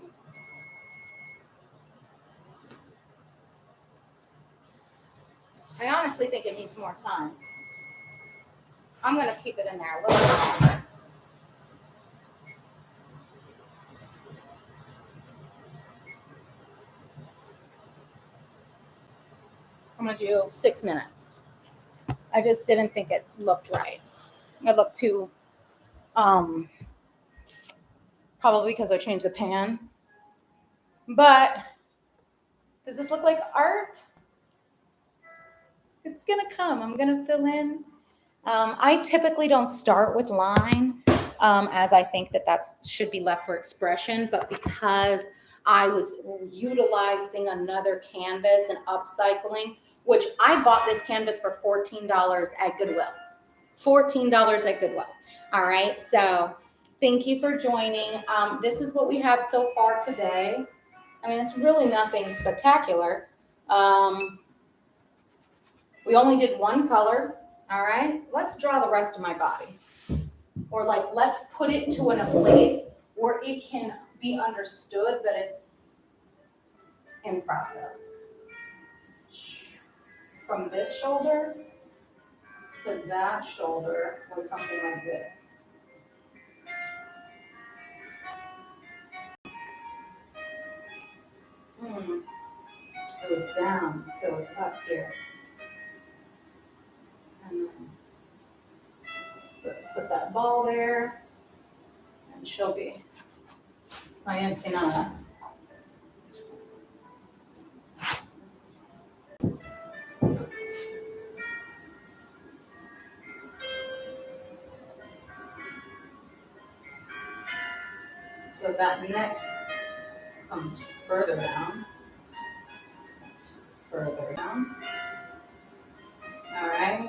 I honestly think it needs more time. I'm going to keep it in there a little bit longer. I'm going to do 6 minutes. I just didn't think it looked right. It looked too, probably because I changed the pan. But does this look like art? It's going to come. I'm going to fill in. I typically don't start with line, as I think that should be left for expression, but because I was utilizing another canvas and upcycling, which I bought this canvas for $14 at Goodwill. $14 at Goodwill. All right, so thank you for joining. This is what we have so far today. I mean, it's really nothing spectacular. We only did one color. All right, let's draw the rest of my body. Or like, let's put it to in a place where it can be understood that it's in process. From this shoulder to that shoulder was something like this. It was down, so it's up here. And then let's put that ball there, and she'll be my ensenada. So that neck comes further down. It's further down. All right.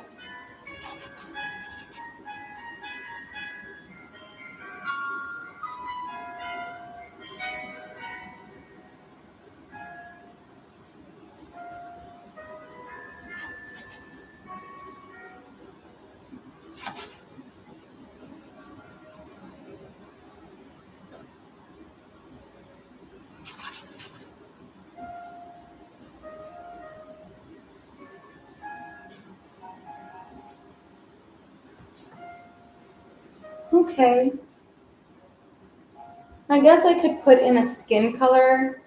Okay. I guess I could put in a skin color,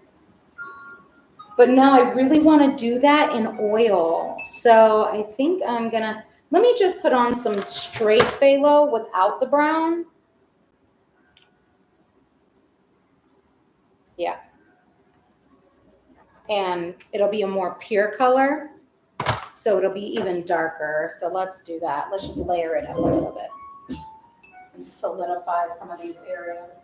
but no, I really want to do that in oil. So I think I'm gonna, let me just put on some straight phthalo without the brown. Yeah. And it'll be a more pure color, so it'll be even darker. So let's do that. Let's just layer it up a little bit and solidify some of these areas.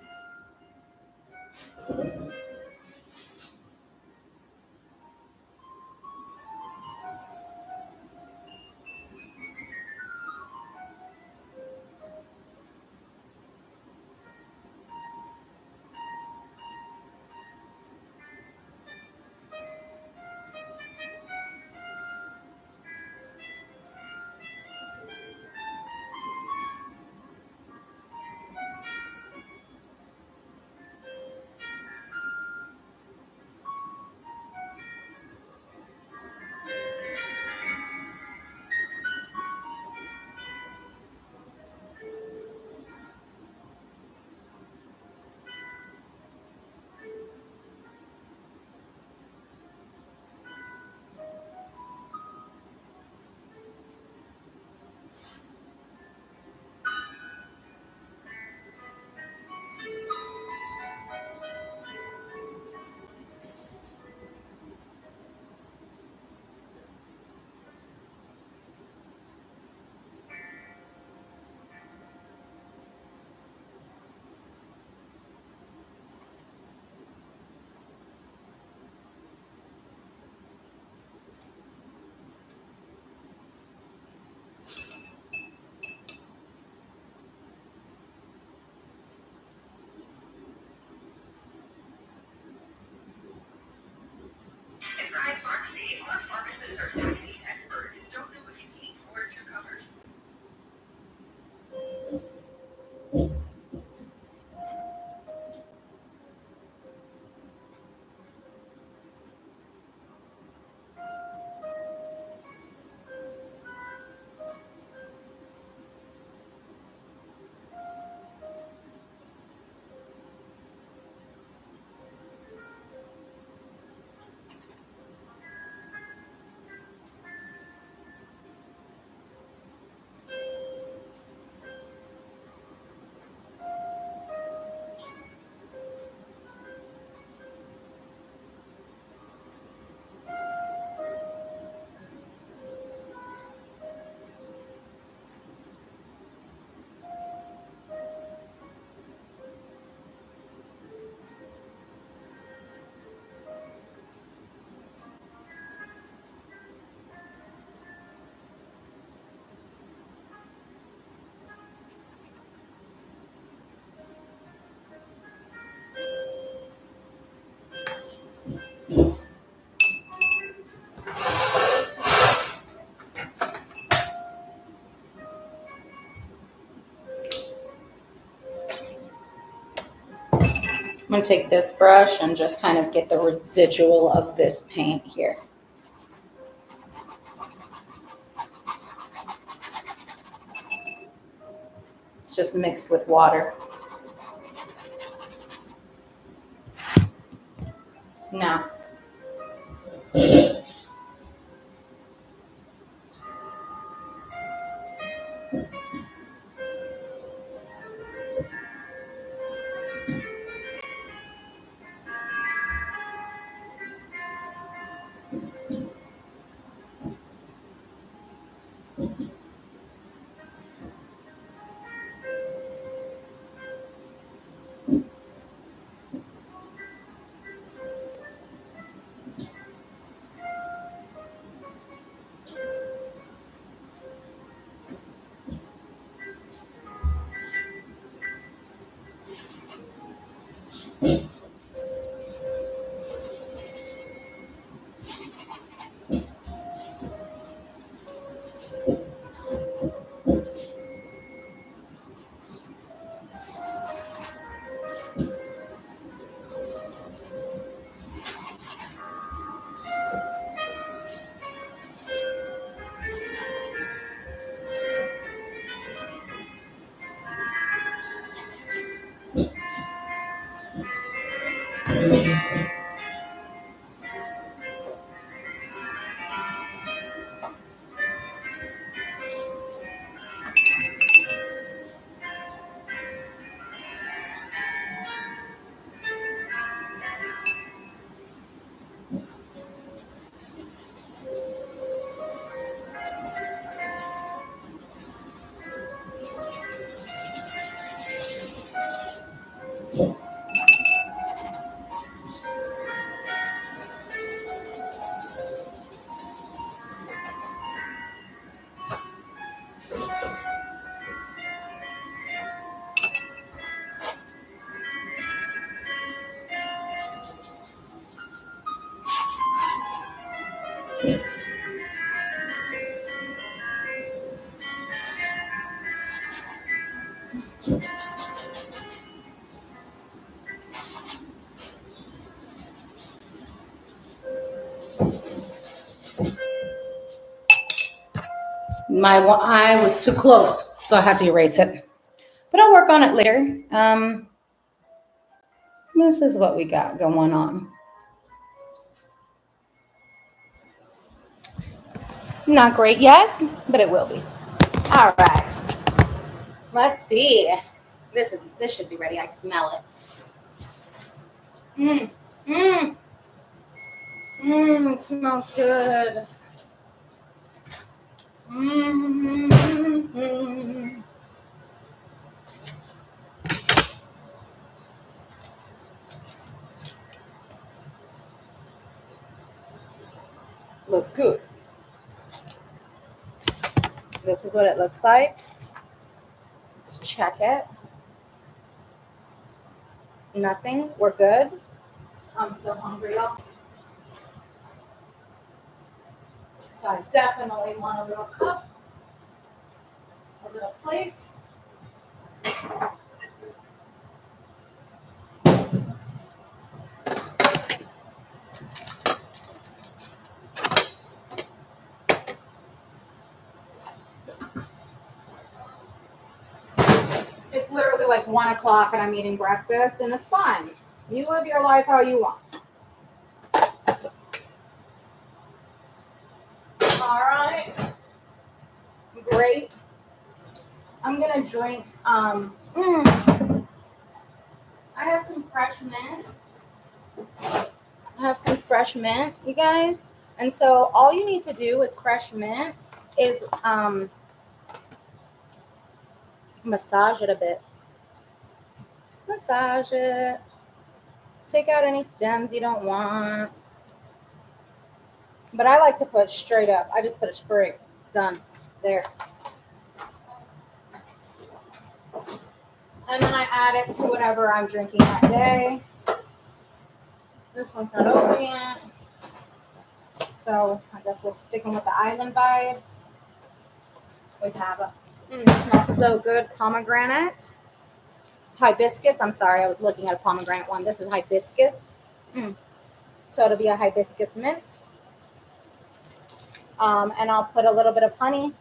I'm going to take this brush and just kind of get the residual of this paint here. It's just mixed with water. Now, my eye was too close, so I had to erase it. But I'll work on it later. This is what we got going on. Not great yet, but it will be. All right. Let's see. This should be ready. I smell it. It smells good. Looks good. This is what it looks like. Let's check it. Nothing. We're good. I'm so hungry, y'all. So I definitely want a little cup, a little plate. It's literally like 1 o'clock and I'm eating breakfast, and it's fine. You live your life how you want. All right. Great. I'm going to drink. I have some fresh mint. You guys. And so all you need to do with fresh mint is massage it a bit. Massage it. Take out any stems you don't want. But I like to put straight up. I just put a sprig. Done. There. And then I add it to whatever I'm drinking that day. This one's not open yet. So I guess we're sticking with the island vibes. We have it smells so good, pomegranate. hibiscus. I'm sorry, I was looking at a pomegranate one. This is hibiscus. So it'll be a hibiscus mint. And I'll put a little bit of honey.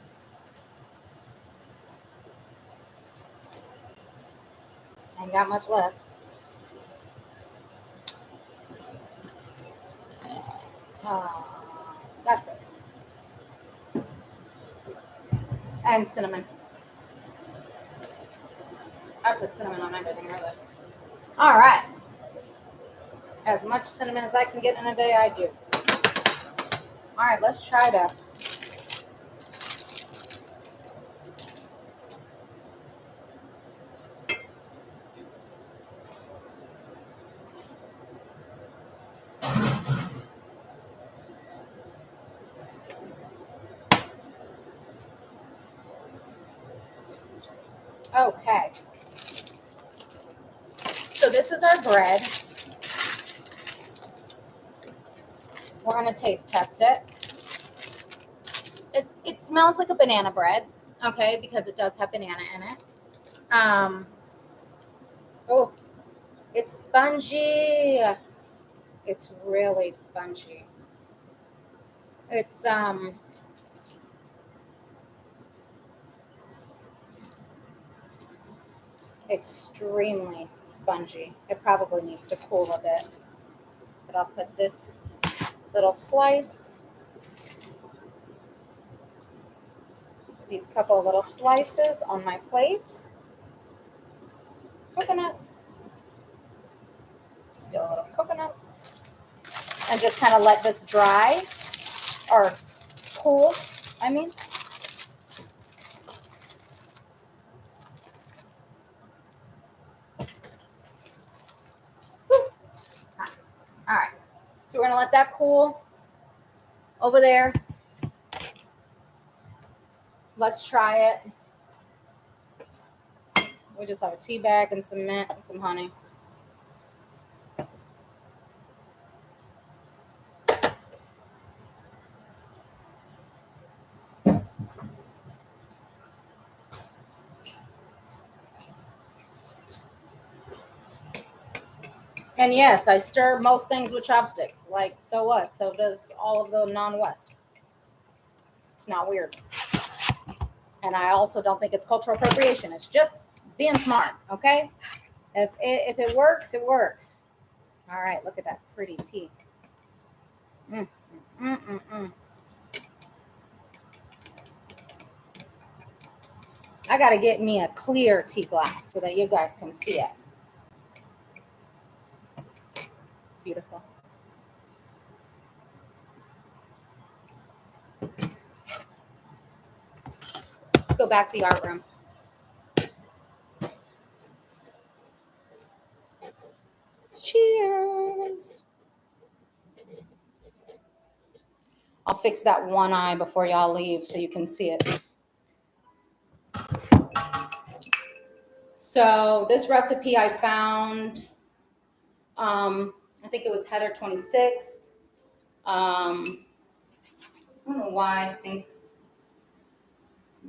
Ain't got much left. That's it. And cinnamon. I put cinnamon on everything, really. All right. As much cinnamon as I can get in a day, I do. All right, let's try to. Okay. So this is our bread. We're going to taste test it. It smells like a banana bread, okay, because it does have banana in it. Oh, it's spongy. It's really spongy. It's extremely spongy. It probably needs to cool a bit. But I'll put this little slice, these couple of little slices on my plate. Coconut. Still a little coconut. And just kind of let this dry, or cool, I mean. All right, so we're gonna let that cool over there. Let's try it. We just have a tea bag and some mint and some honey. And yes, I stir most things with chopsticks. Like, so what? So does all of the non-West. It's not weird. And I also don't think it's cultural appropriation. It's just being smart, okay? If it works, it works. All right, look at that pretty tea. I got to get me a clear tea glass so that you guys can see it. Beautiful. Let's go back to the art room. Cheers. I'll fix that one eye before y'all leave so you can see it. So this recipe I found, I think it was Heather 26. I don't know why I think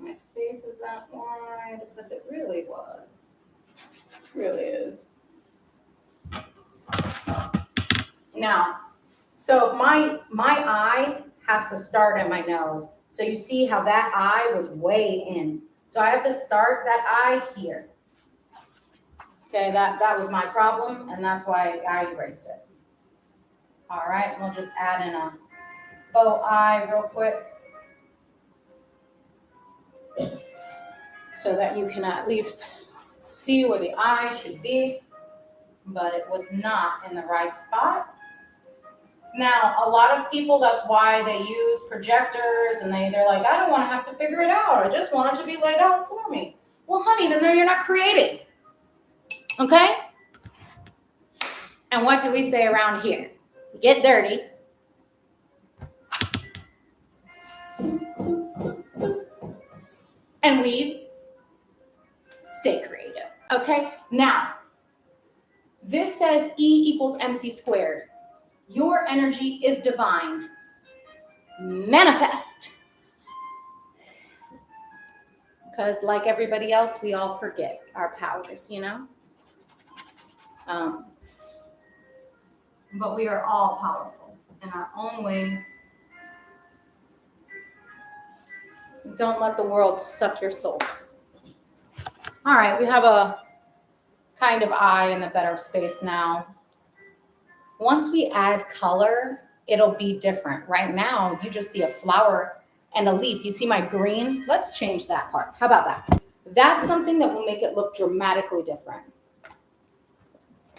my face is that wide, because it really was. It really is. Now, so if my eye has to start at my nose. So you see how that eye was way in. So I have to start that eye here. Okay, that was my problem, and that's why I erased it. All right, we'll just add in a faux eye real quick so that you can at least see where the eye should be, but it was not in the right spot. Now, a lot of people, that's why they use projectors, and they're like, I don't want to have to figure it out. I just want it to be laid out for me. Well, honey, then you're not creating. Okay? And what do we say around here? Get dirty. And we stay creative. Okay? Now, this says E equals MC squared. Your energy is divine. Manifest. Because like everybody else, we all forget our powers, you know? Um, but we are all powerful in our own ways. Don't let the world suck your soul. All right, we have a kind of eye in the better space now. Once we add color, it'll be different. Right now, you just see a flower and a leaf. You see my green? Let's change that part. How about that? That's something that will make it look dramatically different.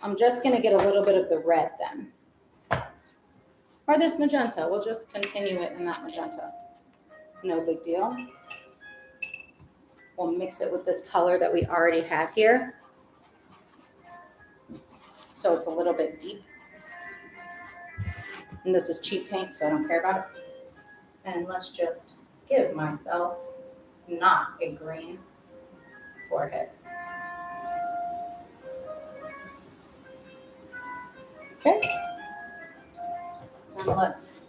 I'm just gonna get a little bit of the red then. Or this magenta, we'll just continue it in that magenta. No big deal. We'll mix it with this color that we already had here. So it's a little bit deep. And this is cheap paint, so I don't care about it. And let's just give myself not a green forehead. Okay. Now let's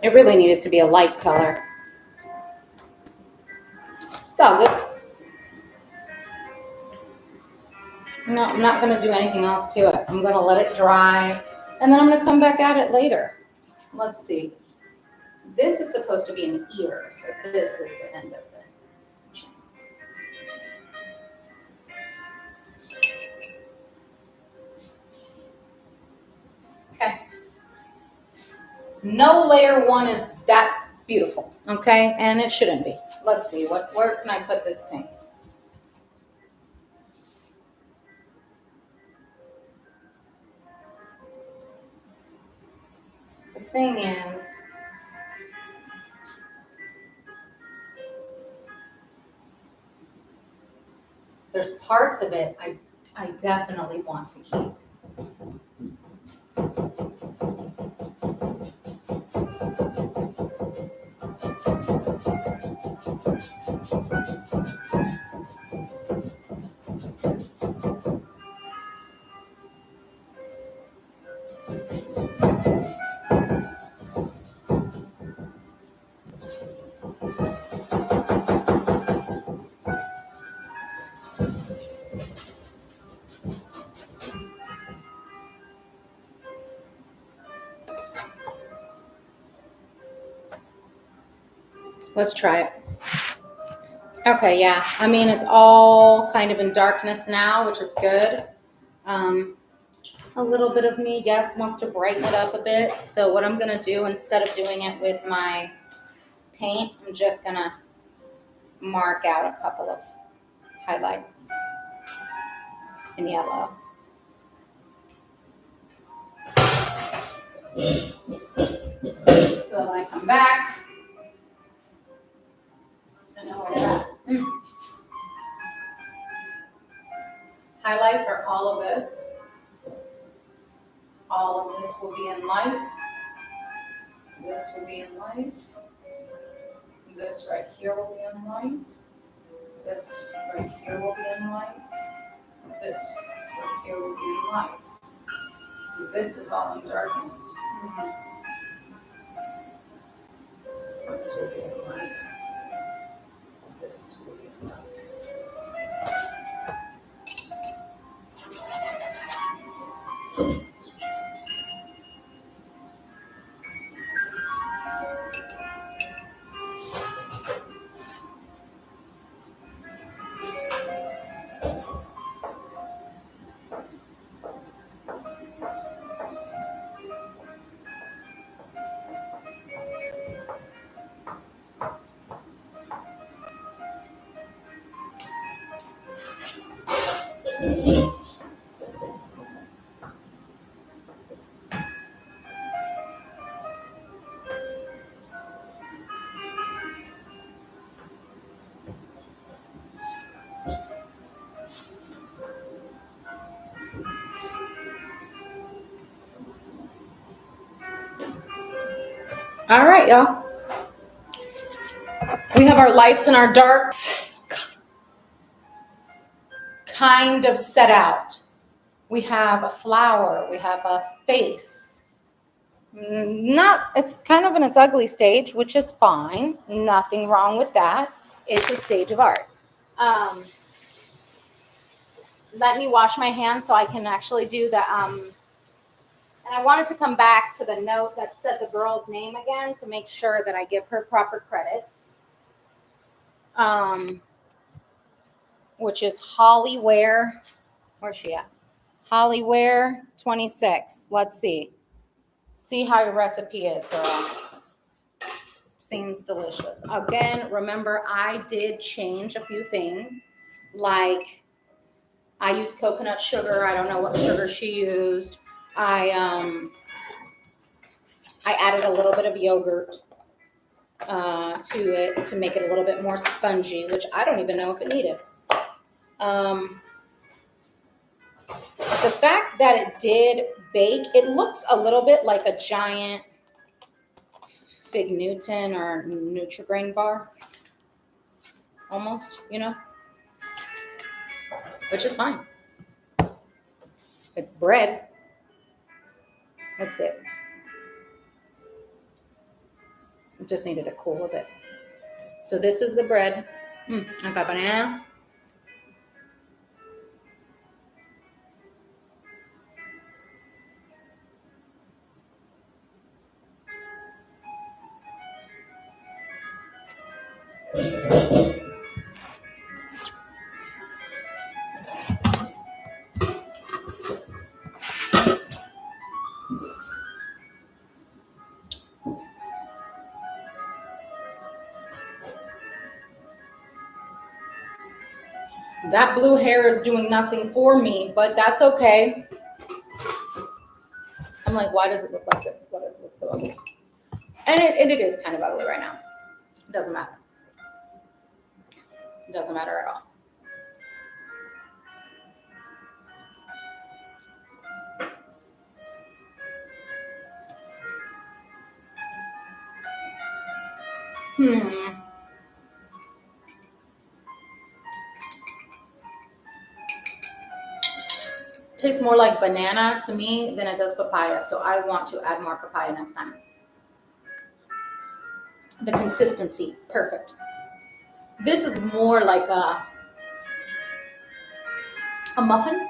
it really needed to be a light color. It's all good. No, I'm not going to do anything else to it. I'm going to let it dry, and then I'm going to come back at it later. Let's see. This is supposed to be an ear, so this is the end of the chain. Okay. No layer one is that beautiful, okay? And it shouldn't be. Let's see, where can I put this paint? The thing is, there's parts of it I definitely want to keep. Let's try it. Okay, yeah. I mean, it's all kind of in darkness now, which is good. A little bit of me, yes, wants to brighten it up a bit. So what I'm going to do, instead of doing it with my paint, I'm just going to mark out a couple of highlights in yellow. So when I come back, I know where we're at. Highlights are all of this. All of this will be in light. This will be in light. This right here will be in light. This right here will be in light. This right here will be in light. This is all in darkness. This will be in light. This will be in light. All right, y'all. We have our lights and our darks kind of set out. We have a flower, we have a face. It's kind of in its ugly stage, which is fine. Nothing wrong with that. It's a stage of art. Let me wash my hands so I can actually do the, and I wanted to come back to the note that said the girl's name again to make sure that I give her proper credit. Which is Holly Ware. Where's she at? Holly Ware 26. Let's see. See how your recipe is, girl. Seems delicious. Again, remember, I did change a few things. Like, I used coconut sugar. I don't know what sugar she used. I added a little bit of yogurt to it to make it a little bit more spongy, which I don't even know if it needed. The fact that it did bake, it looks a little bit like a giant Fig Newton or Nutri-Grain bar. Almost, you know? Which is fine. It's bread. That's it. It just needed to cool a bit. So this is the bread. I got banana. That blue hair is doing nothing for me, but that's okay. I'm like, why does it look like this? Why does it look so ugly? And it is kind of ugly right now. It doesn't matter. It doesn't matter at all. Tastes more like banana to me than it does papaya, so I want to add more papaya next time. The consistency, perfect. This is more like a muffin,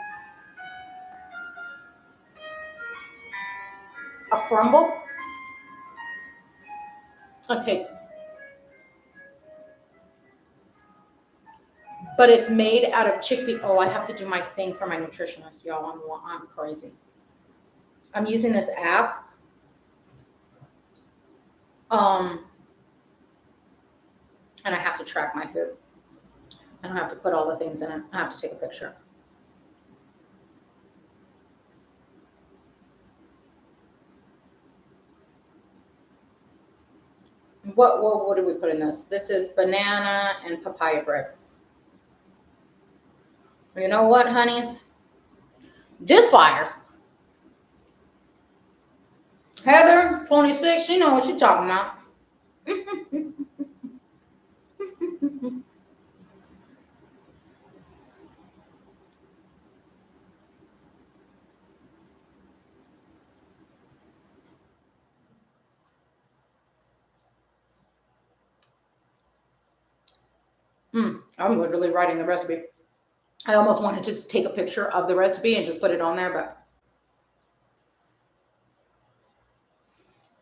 a crumble, a cake. But it's made out of chickpea. Oh, I have to do my thing for my nutritionist, y'all. I'm crazy. I'm using this app. And I have to track my food. I don't have to put all the things in it. I have to take a picture. What did we put in this? This is banana and papaya bread. You know what, honeys? This fire. Heather, 26, you know what you're talking about. I'm literally writing the recipe. I almost wanted to just take a picture of the recipe and just put it on there, but.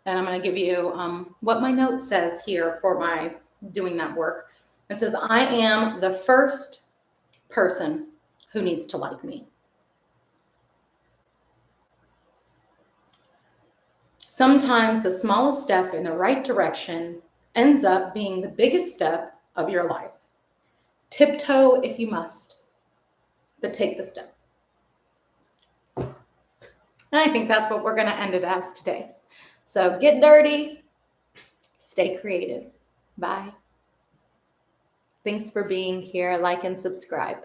And I'm going to give you what my note says here for my doing that work. It says, I am the first person who needs to like me. Sometimes the smallest step in the right direction ends up being the biggest step of your life. Tiptoe if you must, but take the step. And I think that's what we're going to end it as today. So get dirty, stay creative. Bye. Thanks for being here. Like and subscribe.